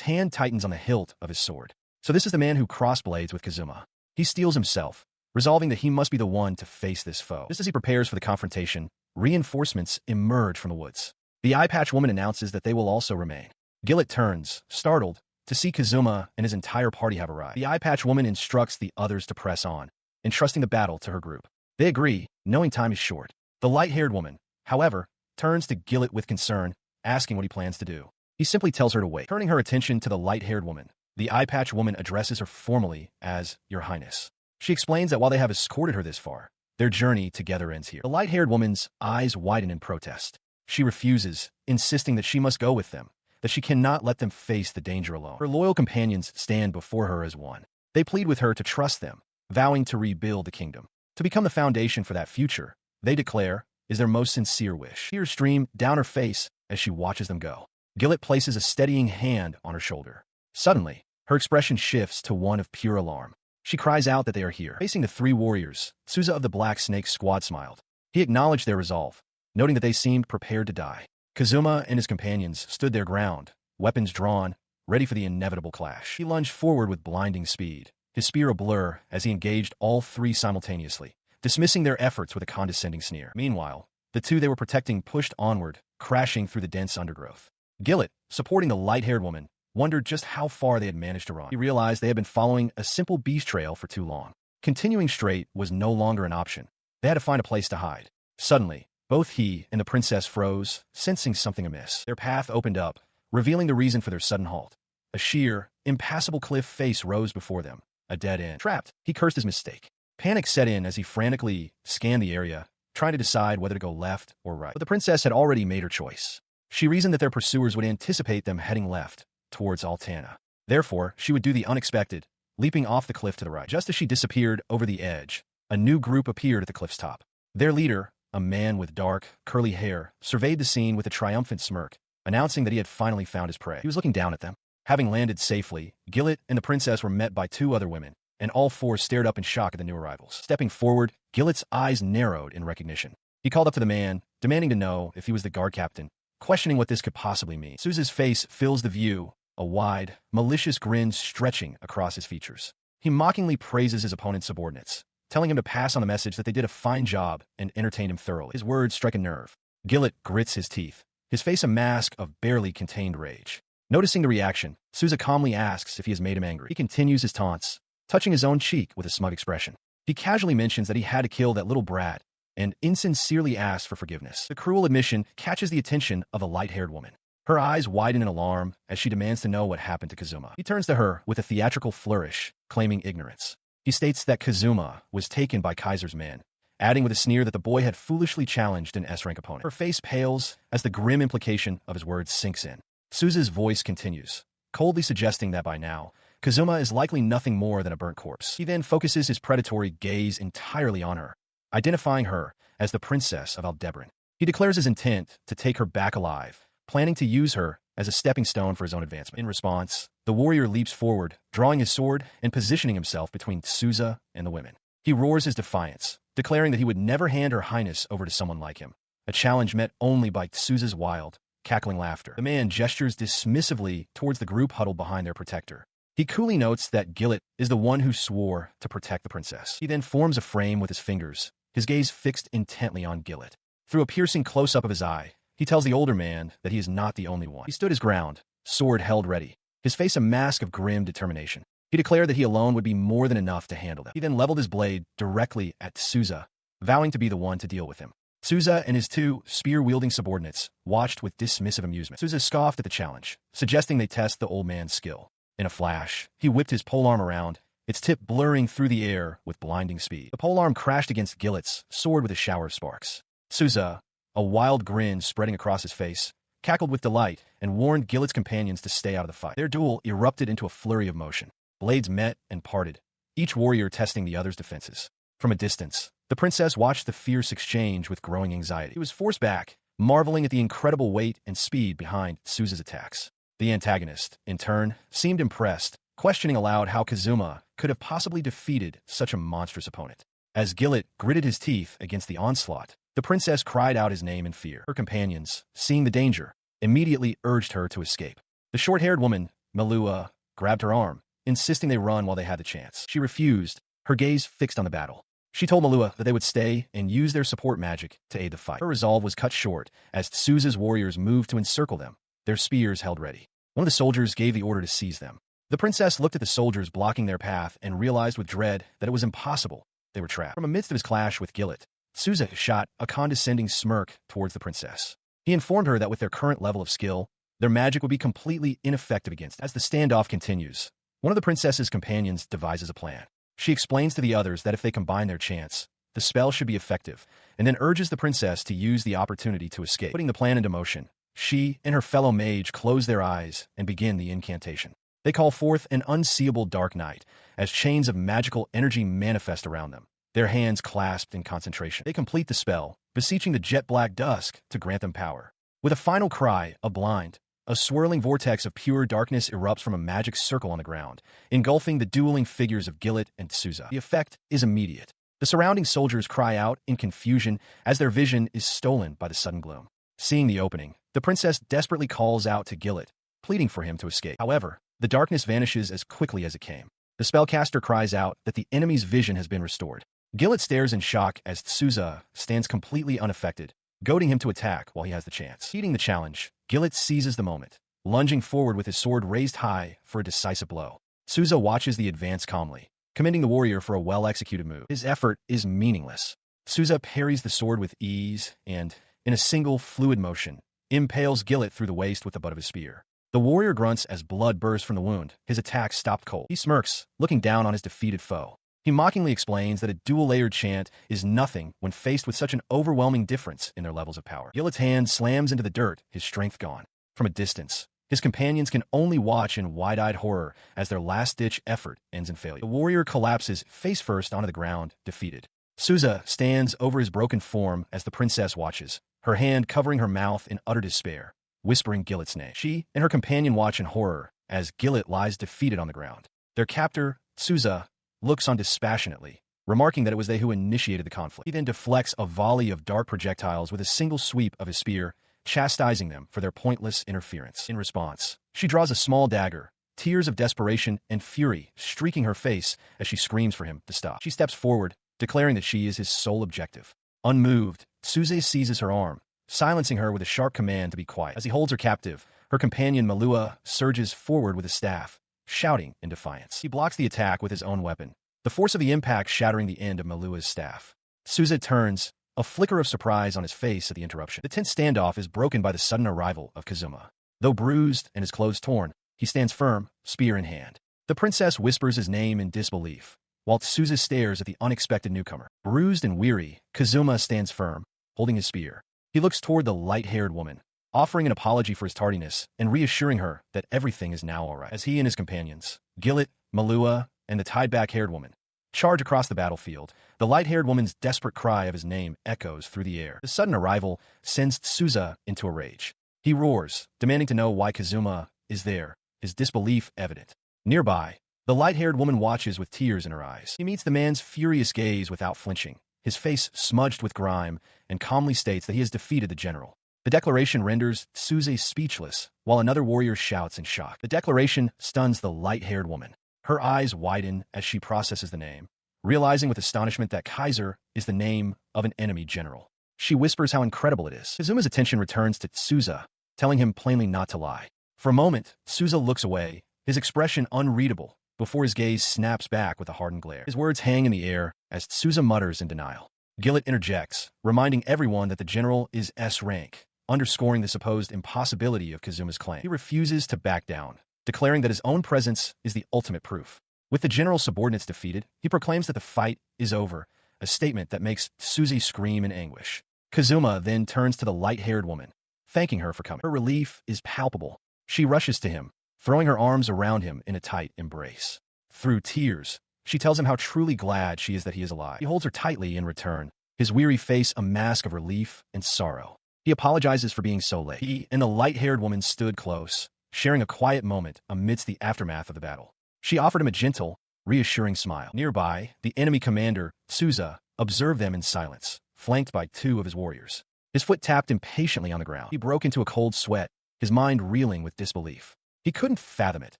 hand tightens on the hilt of his sword. So this is the man who crossblades with Kazuma. He steels himself, resolving that he must be the one to face this foe. Just as he prepares for the confrontation, reinforcements emerge from the woods. The eye-patch woman announces that they will also remain. Gillet turns, startled, to see Kazuma and his entire party have arrived. The eye-patch woman instructs the others to press on, entrusting the battle to her group. They agree, knowing time is short. The light-haired woman, however, turns to Gillet with concern, asking what he plans to do. He simply tells her to wait. Turning her attention to the light-haired woman, the eye-patch woman addresses her formally as Your Highness. She explains that while they have escorted her this far, their journey together ends here. The light-haired woman's eyes widen in protest. She refuses, insisting that she must go with them, that she cannot let them face the danger alone. Her loyal companions stand before her as one. They plead with her to trust them, vowing to rebuild the kingdom. To become the foundation for that future, they declare, is their most sincere wish. Tears stream down her face as she watches them go. Gillet places a steadying hand on her shoulder. Suddenly, her expression shifts to one of pure alarm. She cries out that they are here. Facing the three warriors, Tsuza of the Black Snake Squad smiled. He acknowledged their resolve, noting that they seemed prepared to die. Kazuma and his companions stood their ground, weapons drawn, ready for the inevitable clash. He lunged forward with blinding speed, his spear a blur as he engaged all three simultaneously, dismissing their efforts with a condescending sneer. Meanwhile, the two they were protecting pushed onward, crashing through the dense undergrowth. Gillet, supporting the light-haired woman, wondered just how far they had managed to run. He realized they had been following a simple beast trail for too long. Continuing straight was no longer an option. They had to find a place to hide. Suddenly, Both he and the princess froze, sensing something amiss. Their path opened up, revealing the reason for their sudden halt. A sheer, impassable cliff face rose before them, a dead end. Trapped, he cursed his mistake. Panic set in as he frantically scanned the area, trying to decide whether to go left or right. But the princess had already made her choice. She reasoned that their pursuers would anticipate them heading left, towards Altana. Therefore, she would do the unexpected, leaping off the cliff to the right. Just as she disappeared over the edge, a new group appeared at the cliff's top. Their leader, a man with dark, curly hair, surveyed the scene with a triumphant smirk, announcing that he had finally found his prey. He was looking down at them. Having landed safely, Gillet and the princess were met by two other women, and all four stared up in shock at the new arrivals. Stepping forward, Gillet's eyes narrowed in recognition. He called up to the man, demanding to know if he was the guard captain, questioning what this could possibly mean. Souza's face fills the view, a wide, malicious grin stretching across his features. He mockingly praises his opponent's subordinates, telling him to pass on the message that they did a fine job and entertained him thoroughly. His words strike a nerve. Gillet grits his teeth, his face a mask of barely contained rage. Noticing the reaction, Souza calmly asks if he has made him angry. He continues his taunts, touching his own cheek with a smug expression. He casually mentions that he had to kill that little brat and insincerely asks for forgiveness. The cruel admission catches the attention of a light-haired woman. Her eyes widen in alarm as she demands to know what happened to Kazuma. He turns to her with a theatrical flourish, claiming ignorance. He states that Kazuma was taken by Kaiser's men, adding with a sneer that the boy had foolishly challenged an S-rank opponent. Her face pales as the grim implication of his words sinks in. Souza's voice continues, coldly suggesting that by now, Kazuma is likely nothing more than a burnt corpse. He then focuses his predatory gaze entirely on her, identifying her as the Princess of Aldebaran. He declares his intent to take her back alive, planning to use her as a stepping stone for his own advancement. In response, the warrior leaps forward, drawing his sword and positioning himself between Souza and the women. He roars his defiance, declaring that he would never hand Her Highness over to someone like him, a challenge met only by Souza's wild, cackling laughter. The man gestures dismissively towards the group huddled behind their protector. He coolly notes that Gillet is the one who swore to protect the princess. He then forms a frame with his fingers, his gaze fixed intently on Gillet. Through a piercing close-up of his eye, he tells the older man that he is not the only one. He stood his ground, sword held ready, his face a mask of grim determination. He declared that he alone would be more than enough to handle them. He then leveled his blade directly at Souza, vowing to be the one to deal with him. Souza and his two spear-wielding subordinates watched with dismissive amusement. Souza scoffed at the challenge, suggesting they test the old man's skill. In a flash, he whipped his polearm around, its tip blurring through the air with blinding speed. The polearm crashed against Gillet's sword with a shower of sparks. Souza, a wild grin spreading across his face, cackled with delight and warned Gillet's companions to stay out of the fight. Their duel erupted into a flurry of motion. Blades met and parted, each warrior testing the other's defenses. From a distance, the princess watched the fierce exchange with growing anxiety. He was forced back, marveling at the incredible weight and speed behind Souza's attacks. The antagonist, in turn, seemed impressed, questioning aloud how Kazuma could have possibly defeated such a monstrous opponent. As Gillet gritted his teeth against the onslaught, the princess cried out his name in fear. Her companions, seeing the danger, immediately urged her to escape. The short-haired woman, Malua, grabbed her arm, insisting they run while they had the chance. She refused, her gaze fixed on the battle. She told Malua that they would stay and use their support magic to aid the fight. Her resolve was cut short as Souza's warriors moved to encircle them, their spears held ready. One of the soldiers gave the order to seize them. The princess looked at the soldiers blocking their path and realized with dread that it was impossible. They were trapped. From amidst of his clash with Gillet, Souza shot a condescending smirk towards the princess. He informed her that with their current level of skill, their magic would be completely ineffective against it. As the standoff continues, one of the princess's companions devises a plan. She explains to the others that if they combine their chants, the spell should be effective, and then urges the princess to use the opportunity to escape. Putting the plan into motion, she and her fellow mage close their eyes and begin the incantation. They call forth an unseeable dark night as chains of magical energy manifest around them, their hands clasped in concentration. They complete the spell, beseeching the jet-black dusk to grant them power. With a final cry of blind, a swirling vortex of pure darkness erupts from a magic circle on the ground, engulfing the dueling figures of Gillet and Souza. The effect is immediate. The surrounding soldiers cry out in confusion as their vision is stolen by the sudden gloom. Seeing the opening, the princess desperately calls out to Gillet, pleading for him to escape. However, the darkness vanishes as quickly as it came. The spellcaster cries out that the enemy's vision has been restored. Gillet stares in shock as Souza stands completely unaffected, goading him to attack while he has the chance. Heeding the challenge, Gillet seizes the moment, lunging forward with his sword raised high for a decisive blow. Souza watches the advance calmly, commending the warrior for a well-executed move. His effort is meaningless. Souza parries the sword with ease and, in a single fluid motion, impales Gillet through the waist with the butt of his spear. The warrior grunts as blood bursts from the wound, his attack stopped cold. He smirks, looking down on his defeated foe. He mockingly explains that a dual-layered chant is nothing when faced with such an overwhelming difference in their levels of power. Gillet's hand slams into the dirt, his strength gone. From a distance, his companions can only watch in wide-eyed horror as their last-ditch effort ends in failure. The warrior collapses face first onto the ground, defeated. Souza stands over his broken form as the princess watches, her hand covering her mouth in utter despair, whispering Gillet's name. She and her companion watch in horror as Gillet lies defeated on the ground. Their captor, Souza, looks on dispassionately, remarking that it was they who initiated the conflict. He then deflects a volley of dark projectiles with a single sweep of his spear, chastising them for their pointless interference. In response, she draws a small dagger, tears of desperation and fury streaking her face as she screams for him to stop. She steps forward, declaring that she is his sole objective. Unmoved, Souza seizes her arm, silencing her with a sharp command to be quiet. As he holds her captive, her companion Manhua surges forward with a staff, shouting in defiance. He blocks the attack with his own weapon, the force of the impact shattering the end of Manhua's staff. Souza turns, a flicker of surprise on his face at the interruption. The tense standoff is broken by the sudden arrival of Kazuma. Though bruised and his clothes torn, he stands firm, spear in hand. The princess whispers his name in disbelief, while Souza stares at the unexpected newcomer. Bruised and weary, Kazuma stands firm, holding his spear. He looks toward the light-haired woman, offering an apology for his tardiness and reassuring her that everything is now all right. As he and his companions, Gillet, Manhua, and the tied-back-haired woman, charge across the battlefield, the light-haired woman's desperate cry of his name echoes through the air. The sudden arrival sends Souza into a rage. He roars, demanding to know why Kazuma is there, his disbelief evident. Nearby, the light-haired woman watches with tears in her eyes. He meets the man's furious gaze without flinching, his face smudged with grime, and calmly states that he has defeated the general. The declaration renders Souza speechless, while another warrior shouts in shock. The declaration stuns the light-haired woman. Her eyes widen as she processes the name, realizing with astonishment that Kaiser is the name of an enemy general. She whispers how incredible it is. Kazuma's attention returns to Souza, telling him plainly not to lie. For a moment, Souza looks away, his expression unreadable, before his gaze snaps back with a hardened glare. His words hang in the air as Souza mutters in denial. Gillet interjects, reminding everyone that the general is S rank, underscoring the supposed impossibility of Kazuma's claim. He refuses to back down, declaring that his own presence is the ultimate proof. With the general's subordinates defeated, he proclaims that the fight is over, a statement that makes Souza scream in anguish. Kazuma then turns to the light-haired woman, thanking her for coming. Her relief is palpable. She rushes to him, throwing her arms around him in a tight embrace. Through tears, she tells him how truly glad she is that he is alive. He holds her tightly in return, his weary face a mask of relief and sorrow. He apologizes for being so late. He and the light-haired woman stood close, sharing a quiet moment amidst the aftermath of the battle. She offered him a gentle, reassuring smile. Nearby, the enemy commander, Souza, observed them in silence, flanked by two of his warriors. His foot tapped impatiently on the ground. He broke into a cold sweat, his mind reeling with disbelief. He couldn't fathom it,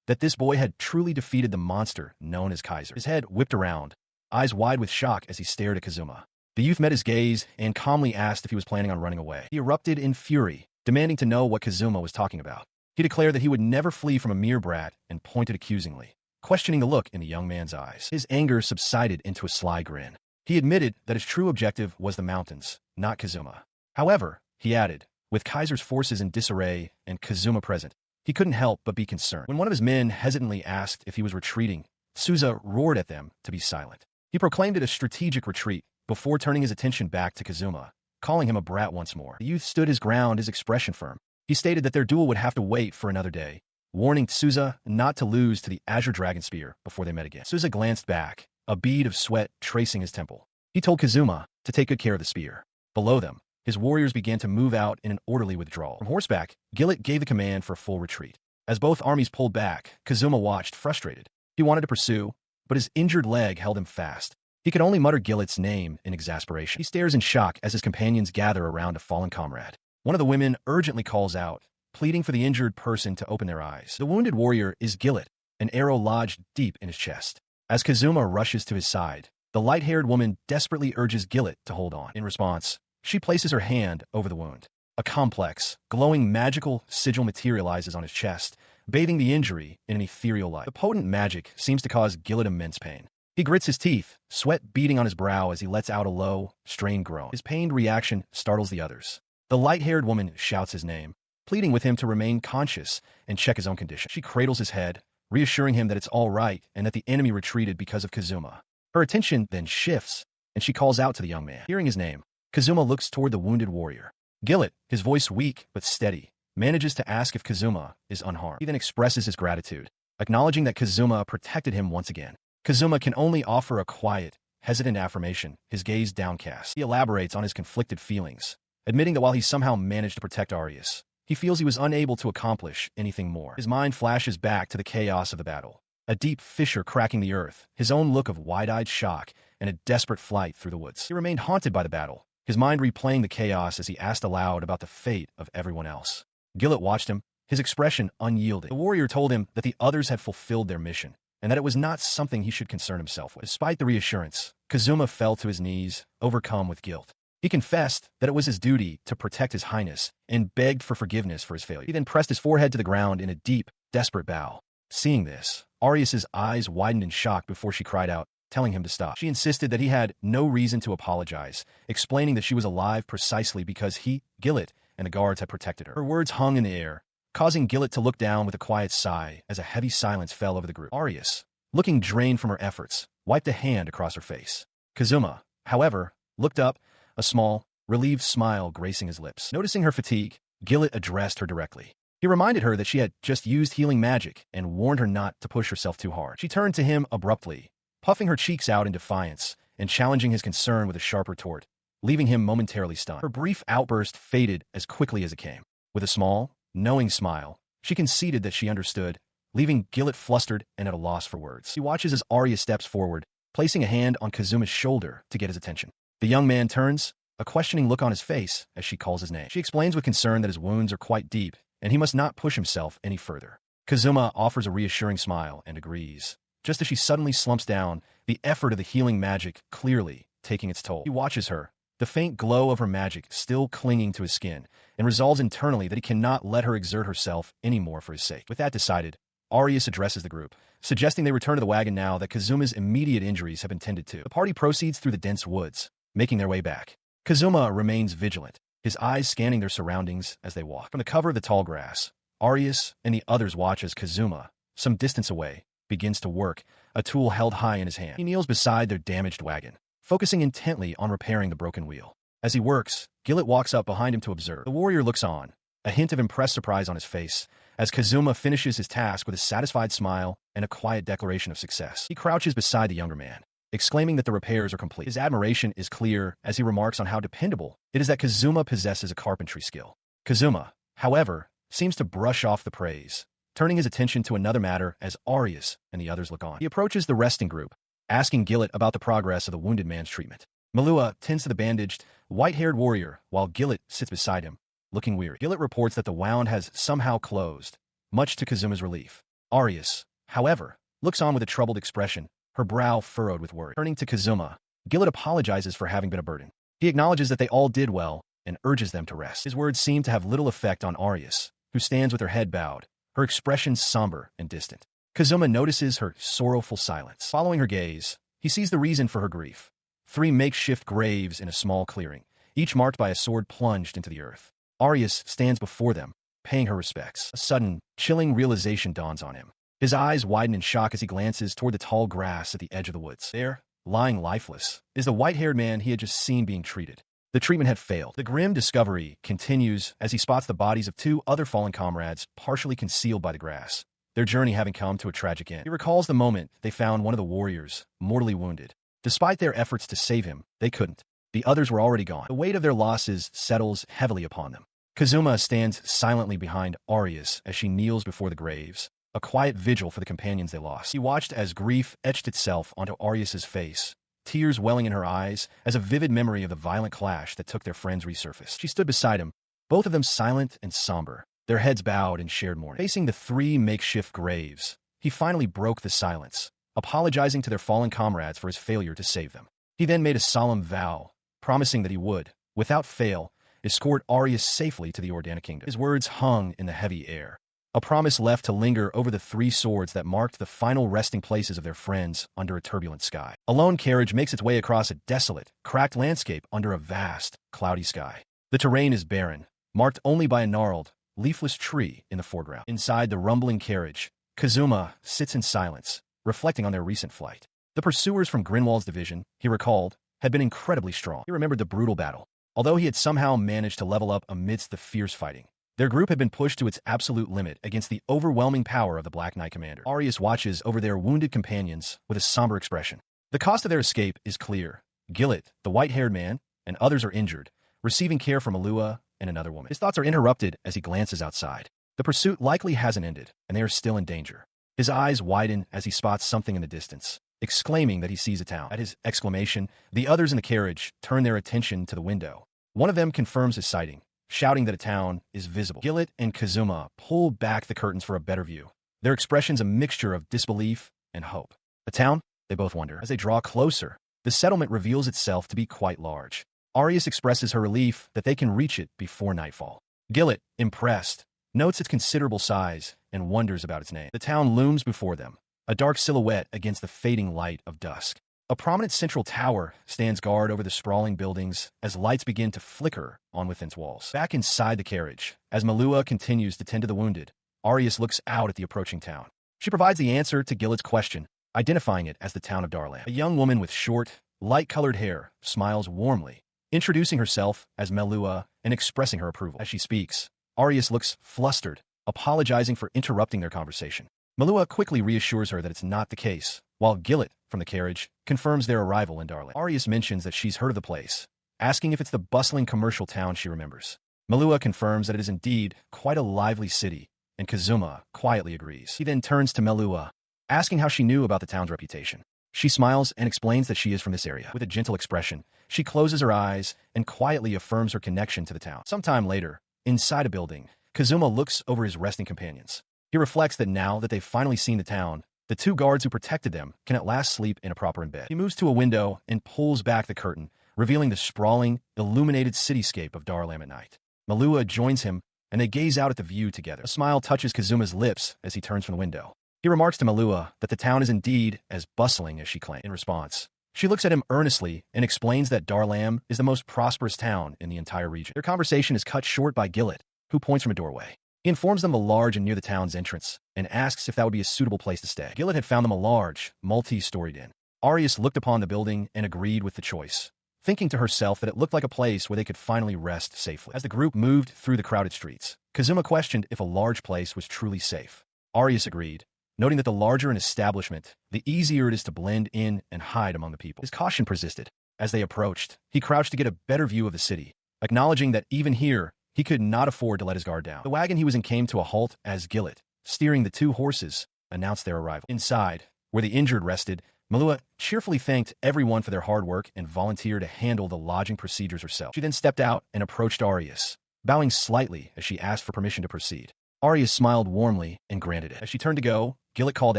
that this boy had truly defeated the monster known as Kaiser. His head whipped around, eyes wide with shock as he stared at Kazuma. The youth met his gaze and calmly asked if he was planning on running away. He erupted in fury, demanding to know what Kazuma was talking about. He declared that he would never flee from a mere brat and pointed accusingly, questioning the look in the young man's eyes. His anger subsided into a sly grin. He admitted that his true objective was the mountains, not Kazuma. However, he added, with Kaiser's forces in disarray and Kazuma present, he couldn't help but be concerned. When one of his men hesitantly asked if he was retreating, Souza roared at them to be silent. He proclaimed it a strategic retreat before turning his attention back to Kazuma, calling him a brat once more. The youth stood his ground, his expression firm. He stated that their duel would have to wait for another day, warning Souza not to lose to the Azure Dragon Spear before they met again. Souza glanced back, a bead of sweat tracing his temple. He told Kazuma to take good care of the spear. Below them, his warriors began to move out in an orderly withdrawal. From horseback, Gillet gave the command for a full retreat. As both armies pulled back, Kazuma watched, frustrated. He wanted to pursue, but his injured leg held him fast. He could only mutter Gillet's name in exasperation. He stares in shock as his companions gather around a fallen comrade. One of the women urgently calls out, pleading for the injured person to open their eyes. The wounded warrior is Gillet, an arrow lodged deep in his chest. As Kazuma rushes to his side, the light-haired woman desperately urges Gillet to hold on. In response, she places her hand over the wound. A complex, glowing magical sigil materializes on his chest, bathing the injury in an ethereal light. The potent magic seems to cause Gillet immense pain. He grits his teeth, sweat beading on his brow as he lets out a low, strained groan. His pained reaction startles the others. The light-haired woman shouts his name, pleading with him to remain conscious and check his own condition. She cradles his head, reassuring him that it's all right and that the enemy retreated because of Kazuma. Her attention then shifts, and she calls out to the young man. Hearing his name, Kazuma looks toward the wounded warrior. Gillet, his voice weak but steady, manages to ask if Kazuma is unharmed. He then expresses his gratitude, acknowledging that Kazuma protected him once again. Kazuma can only offer a quiet, hesitant affirmation, his gaze downcast. He elaborates on his conflicted feelings, admitting that while he somehow managed to protect Arius, he feels he was unable to accomplish anything more. His mind flashes back to the chaos of the battle. A deep fissure cracking the earth, his own look of wide-eyed shock, and a desperate flight through the woods. He remained haunted by the battle, his mind replaying the chaos as he asked aloud about the fate of everyone else. Gillet watched him, his expression unyielding. The warrior told him that the others had fulfilled their mission, and that it was not something he should concern himself with. Despite the reassurance, Kazuma fell to his knees, overcome with guilt. He confessed that it was his duty to protect his highness and begged for forgiveness for his failure. He then pressed his forehead to the ground in a deep, desperate bow. Seeing this, Arius's eyes widened in shock before she cried out, telling him to stop. She insisted that he had no reason to apologize, explaining that she was alive precisely because he, Gillet, and the guards had protected her. Her words hung in the air, causing Gillet to look down with a quiet sigh as a heavy silence fell over the group. Arius, looking drained from her efforts, wiped a hand across her face. Kazuma, however, looked up, a small, relieved smile gracing his lips. Noticing her fatigue, Gillet addressed her directly. He reminded her that she had just used healing magic and warned her not to push herself too hard. She turned to him abruptly, puffing her cheeks out in defiance and challenging his concern with a sharp retort, leaving him momentarily stunned. Her brief outburst faded as quickly as it came. With a small, knowing smile, she conceded that she understood, leaving Gillet flustered and at a loss for words. He watches as Arya steps forward, placing a hand on Kazuma's shoulder to get his attention. The young man turns, a questioning look on his face as she calls his name. She explains with concern that his wounds are quite deep, and he must not push himself any further. Kazuma offers a reassuring smile and agrees, just as she suddenly slumps down, the effort of the healing magic clearly taking its toll. He watches her, the faint glow of her magic still clinging to his skin, and resolves internally that he cannot let her exert herself any more for his sake. With that decided, Arius addresses the group, suggesting they return to the wagon now that Kazuma's immediate injuries have been tended to. The party proceeds through the dense woods, making their way back. Kazuma remains vigilant, his eyes scanning their surroundings as they walk. From the cover of the tall grass, Arius and the others watch as Kazuma, some distance away, begins to work, a tool held high in his hand. He kneels beside their damaged wagon, focusing intently on repairing the broken wheel. As he works, Gillet walks up behind him to observe. The warrior looks on, a hint of impressed surprise on his face, as Kazuma finishes his task with a satisfied smile and a quiet declaration of success. He crouches beside the younger man, exclaiming that the repairs are complete. His admiration is clear as he remarks on how dependable it is that Kazuma possesses a carpentry skill. Kazuma, however, seems to brush off the praise, turning his attention to another matter as Arius and the others look on. He approaches the resting group, asking Gillet about the progress of the wounded man's treatment. Malua tends to the bandaged, white-haired warrior while Gillet sits beside him, looking weary. Gillet reports that the wound has somehow closed, much to Kazuma's relief. Arius, however, looks on with a troubled expression, her brow furrowed with worry. Turning to Kazuma, Gillet apologizes for having been a burden. He acknowledges that they all did well and urges them to rest. His words seem to have little effect on Arius, who stands with her head bowed, her expression somber and distant. Kazuma notices her sorrowful silence. Following her gaze, he sees the reason for her grief. 3 makeshift graves in a small clearing, each marked by a sword plunged into the earth. Arius stands before them, paying her respects. A sudden, chilling realization dawns on him. His eyes widen in shock as he glances toward the tall grass at the edge of the woods. There, lying lifeless, is the white-haired man he had just seen being treated. The treatment had failed. The grim discovery continues as he spots the bodies of 2 other fallen comrades partially concealed by the grass, their journey having come to a tragic end. He recalls the moment they found one of the warriors mortally wounded. Despite their efforts to save him, they couldn't. The others were already gone. The weight of their losses settles heavily upon them. Kazuma stands silently behind Arius as she kneels before the graves, a quiet vigil for the companions they lost. He watched as grief etched itself onto Arius's face, tears welling in her eyes as a vivid memory of the violent clash that took their friends resurfaced. She stood beside him, both of them silent and somber, their heads bowed in shared mourning. Facing the 3 makeshift graves, he finally broke the silence, apologizing to their fallen comrades for his failure to save them. He then made a solemn vow, promising that he would, without fail, escort Arius safely to the Ordana kingdom. His words hung in the heavy air, a promise left to linger over the three swords that marked the final resting places of their friends under a turbulent sky. A lone carriage makes its way across a desolate, cracked landscape under a vast, cloudy sky. The terrain is barren, marked only by a gnarled, leafless tree in the foreground. Inside the rumbling carriage, Kazuma sits in silence, reflecting on their recent flight. The pursuers from Grinwald's division, he recalled, had been incredibly strong. He remembered the brutal battle. Although he had somehow managed to level up amidst the fierce fighting, their group had been pushed to its absolute limit against the overwhelming power of the Black Knight commander. Arius watches over their wounded companions with a somber expression. The cost of their escape is clear. Gillet, the white-haired man, and others are injured, receiving care from Alua and another woman. His thoughts are interrupted as he glances outside. The pursuit likely hasn't ended, and they are still in danger. His eyes widen as he spots something in the distance, exclaiming that he sees a town. At his exclamation, the others in the carriage turn their attention to the window. One of them confirms his sighting, shouting that a town is visible. Gillet and Kazuma pull back the curtains for a better view, their expressions a mixture of disbelief and hope. A town? They both wonder. As they draw closer, the settlement reveals itself to be quite large. Arius expresses her relief that they can reach it before nightfall. Gillet, impressed, notes its considerable size and wonders about its name. The town looms before them, a dark silhouette against the fading light of dusk. A prominent central tower stands guard over the sprawling buildings as lights begin to flicker on within its walls. Back inside the carriage, as Malua continues to tend to the wounded, Arius looks out at the approaching town. She provides the answer to Gillet's question, identifying it as the town of Darlam. A young woman with short, light-colored hair smiles warmly, introducing herself as Melua and expressing her approval. As she speaks, Arius looks flustered, apologizing for interrupting their conversation. Melua quickly reassures her that it's not the case, while Gillet, from the carriage, confirms their arrival in Darlam. Arius mentions that she's heard of the place, asking if it's the bustling commercial town she remembers. Melua confirms that it is indeed quite a lively city, and Kazuma quietly agrees. He then turns to Melua, asking how she knew about the town's reputation. She smiles and explains that she is from this area. With a gentle expression, she closes her eyes and quietly affirms her connection to the town. Sometime later, inside a building, Kazuma looks over his resting companions. He reflects that now that they've finally seen the town, the two guards who protected them can at last sleep in a proper bed. He moves to a window and pulls back the curtain, revealing the sprawling, illuminated cityscape of Darlam at night. Melua joins him, and they gaze out at the view together. A smile touches Kazuma's lips as he turns from the window. He remarks to Melua that the town is indeed as bustling as she claimed. In response, she looks at him earnestly and explains that Darlam is the most prosperous town in the entire region. Their conversation is cut short by Gillet, who points from a doorway. He informs them of a large and near the town's entrance, and asks if that would be a suitable place to stay. Gillet had found them a large, multi-storied inn. Arius looked upon the building and agreed with the choice, thinking to herself that it looked like a place where they could finally rest safely. As the group moved through the crowded streets, Kazuma questioned if a large place was truly safe. Arius agreed, noting that the larger an establishment, the easier it is to blend in and hide among the people. His caution persisted. As they approached, he crouched to get a better view of the city, acknowledging that even here, he could not afford to let his guard down. The wagon he was in came to a halt as Gillet, steering the two horses, announced their arrival. Inside, where the injured rested, Melua cheerfully thanked everyone for their hard work and volunteered to handle the lodging procedures herself. She then stepped out and approached Arius, bowing slightly as she asked for permission to proceed. Arius smiled warmly and granted it. As she turned to go, Gillet called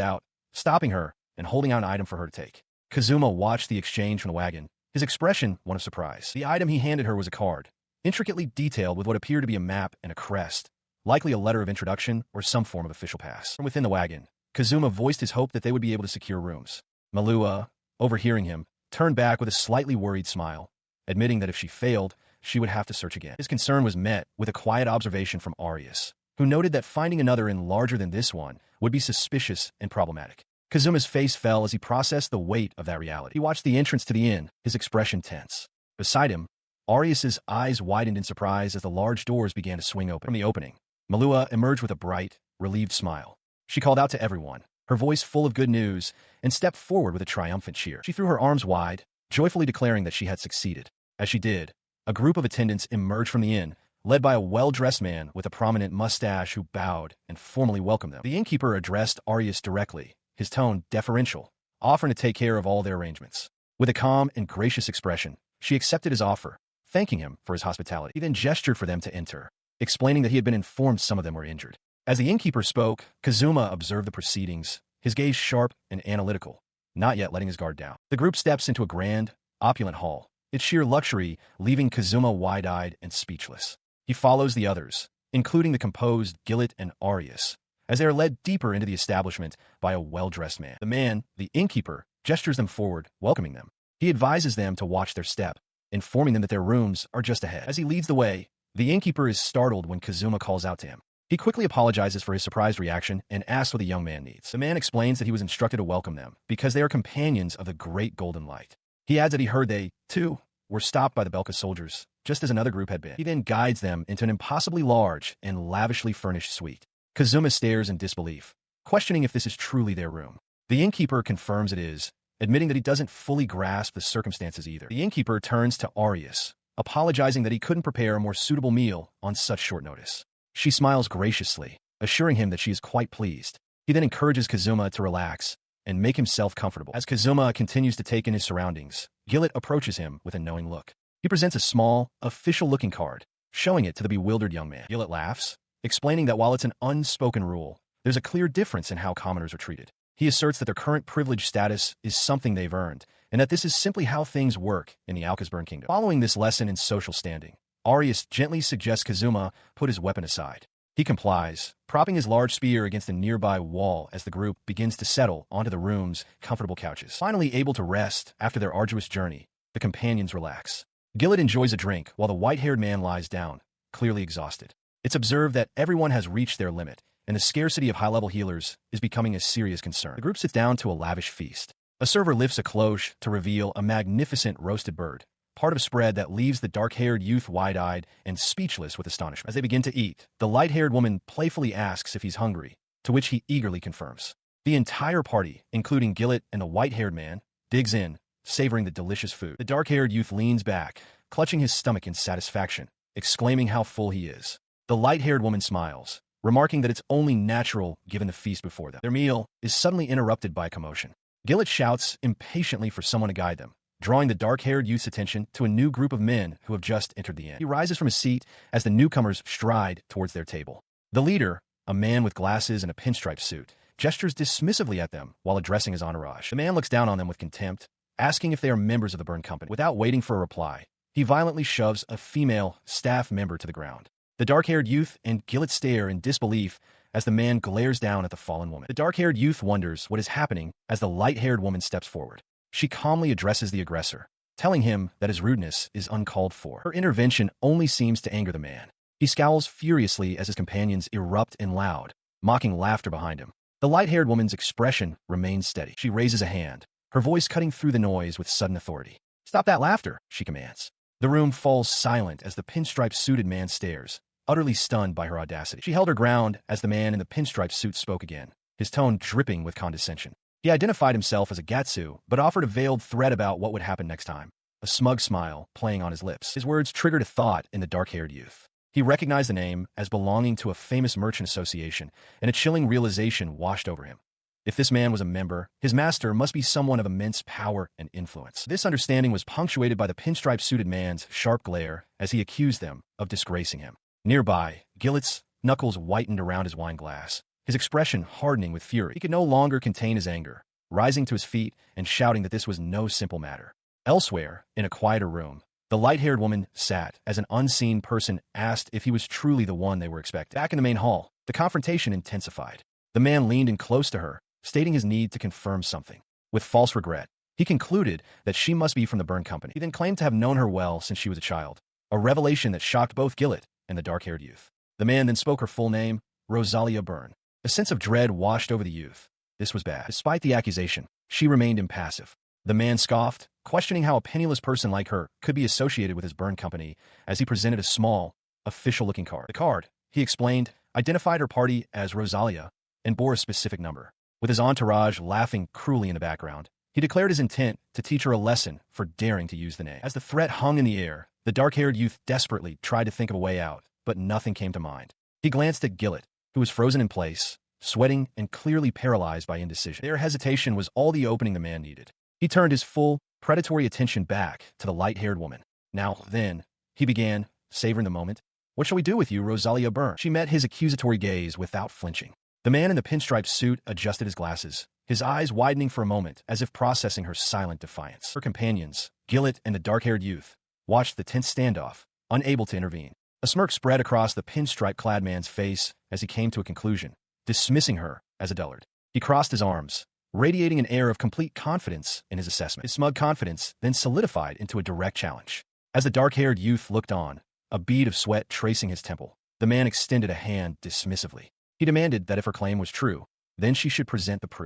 out, stopping her and holding out an item for her to take. Kazuma watched the exchange from the wagon, his expression one of surprise. The item he handed her was a card, intricately detailed with what appeared to be a map and a crest, likely a letter of introduction or some form of official pass. From within the wagon, Kazuma voiced his hope that they would be able to secure rooms. Melua, overhearing him, turned back with a slightly worried smile, admitting that if she failed, she would have to search again. His concern was met with a quiet observation from Arius, who noted that finding another inn larger than this one would be suspicious and problematic. Kazuma's face fell as he processed the weight of that reality. He watched the entrance to the inn, his expression tense. Beside him, Arius's eyes widened in surprise as the large doors began to swing open. From the opening, Melua emerged with a bright, relieved smile. She called out to everyone, her voice full of good news, and stepped forward with a triumphant cheer. She threw her arms wide, joyfully declaring that she had succeeded. As she did, a group of attendants emerged from the inn, led by a well-dressed man with a prominent mustache who bowed and formally welcomed them. The innkeeper addressed Arius directly, his tone deferential, offering to take care of all their arrangements. With a calm and gracious expression, she accepted his offer, thanking him for his hospitality. He then gestured for them to enter, explaining that he had been informed some of them were injured. As the innkeeper spoke, Kazuma observed the proceedings, his gaze sharp and analytical, not yet letting his guard down. The group steps into a grand, opulent hall, its sheer luxury leaving Kazuma wide-eyed and speechless. He follows the others, including the composed Gillet and Arius, as they are led deeper into the establishment by a well-dressed man. The man, the innkeeper, gestures them forward, welcoming them. He advises them to watch their step, informing them that their rooms are just ahead. As he leads the way, the innkeeper is startled when Kazuma calls out to him. He quickly apologizes for his surprised reaction and asks what the young man needs. The man explains that he was instructed to welcome them because they are companions of the Great Golden Light. He adds that he heard they, too, were stopped by the Belka soldiers, just as another group had been. He then guides them into an impossibly large and lavishly furnished suite. Kazuma stares in disbelief, questioning if this is truly their room. The innkeeper confirms it is, admitting that he doesn't fully grasp the circumstances either. The innkeeper turns to Arius, apologizing that he couldn't prepare a more suitable meal on such short notice. She smiles graciously, assuring him that she is quite pleased. He then encourages Kazuma to relax and make himself comfortable. As Kazuma continues to take in his surroundings, Gillet approaches him with a knowing look. He presents a small, official-looking card, showing it to the bewildered young man. Gillet laughs, explaining that while it's an unspoken rule, there's a clear difference in how commoners are treated. He asserts that their current privileged status is something they've earned, and that this is simply how things work in the Alcasburn Kingdom. Following this lesson in social standing, Arius gently suggests Kazuma put his weapon aside. He complies, propping his large spear against a nearby wall as the group begins to settle onto the room's comfortable couches. Finally able to rest after their arduous journey, the companions relax. Gillet enjoys a drink while the white-haired man lies down, clearly exhausted. It's observed that everyone has reached their limit, and the scarcity of high-level healers is becoming a serious concern. The group sits down to a lavish feast. A server lifts a cloche to reveal a magnificent roasted bird, part of a spread that leaves the dark-haired youth wide-eyed and speechless with astonishment. As they begin to eat, the light-haired woman playfully asks if he's hungry, to which he eagerly confirms. The entire party, including Gillet and the white-haired man, digs in, savoring the delicious food. The dark-haired youth leans back, clutching his stomach in satisfaction, exclaiming how full he is. The light-haired woman smiles, remarking that it's only natural given the feast before them. Their meal is suddenly interrupted by commotion. Gillet shouts impatiently for someone to guide them, drawing the dark-haired youth's attention to a new group of men who have just entered the inn. He rises from his seat as the newcomers stride towards their table. The leader, a man with glasses and a pinstripe suit, gestures dismissively at them while addressing his entourage. The man looks down on them with contempt, asking if they are members of the Burn Company. Without waiting for a reply, he violently shoves a female staff member to the ground. The dark-haired youth and Gillet stare in disbelief as the man glares down at the fallen woman. The dark-haired youth wonders what is happening as the light-haired woman steps forward. She calmly addresses the aggressor, telling him that his rudeness is uncalled for. Her intervention only seems to anger the man. He scowls furiously as his companions erupt in loud, mocking laughter behind him. The light-haired woman's expression remains steady. She raises a hand, her voice cutting through the noise with sudden authority. "Stop that laughter," she commands. The room falls silent as the pinstripe-suited man stares, utterly stunned by her audacity. She held her ground as the man in the pinstripe suit spoke again, his tone dripping with condescension. He identified himself as a Gatsu, but offered a veiled threat about what would happen next time, a smug smile playing on his lips. His words triggered a thought in the dark-haired youth. He recognized the name as belonging to a famous merchant association, and a chilling realization washed over him. If this man was a member, his master must be someone of immense power and influence. This understanding was punctuated by the pinstripe-suited man's sharp glare as he accused them of disgracing him. Nearby, Gillet's knuckles whitened around his wine glass, his expression hardening with fury. He could no longer contain his anger, rising to his feet and shouting that this was no simple matter. Elsewhere, in a quieter room, the light-haired woman sat as an unseen person asked if he was truly the one they were expecting. Back in the main hall, the confrontation intensified. The man leaned in close to her, stating his need to confirm something. With false regret, he concluded that she must be from the Burn Company. He then claimed to have known her well since she was a child, a revelation that shocked both Gillet and the dark-haired youth. The man then spoke her full name, Rosalia Byrne. A sense of dread washed over the youth. This was bad. Despite the accusation, she remained impassive. The man scoffed, questioning how a penniless person like her could be associated with his Burn Company as he presented a small, official-looking card. The card, he explained, identified her party as Rosalia and bore a specific number. With his entourage laughing cruelly in the background, he declared his intent to teach her a lesson for daring to use the name. As the threat hung in the air, the dark-haired youth desperately tried to think of a way out, but nothing came to mind. He glanced at Gillet, who was frozen in place, sweating and clearly paralyzed by indecision. Their hesitation was all the opening the man needed. He turned his full, predatory attention back to the light-haired woman. "Now, then," he began, savoring the moment. "What shall we do with you, Rosalia Byrne?" She met his accusatory gaze without flinching. The man in the pinstripe suit adjusted his glasses, his eyes widening for a moment as if processing her silent defiance. Her companions, Gillet and the dark-haired youth, watched the tense standoff, unable to intervene. A smirk spread across the pinstripe-clad man's face as he came to a conclusion, dismissing her as a dullard. He crossed his arms, radiating an air of complete confidence in his assessment. His smug confidence then solidified into a direct challenge. As the dark-haired youth looked on, a bead of sweat tracing his temple, the man extended a hand dismissively. He demanded that if her claim was true, then she should present the proof.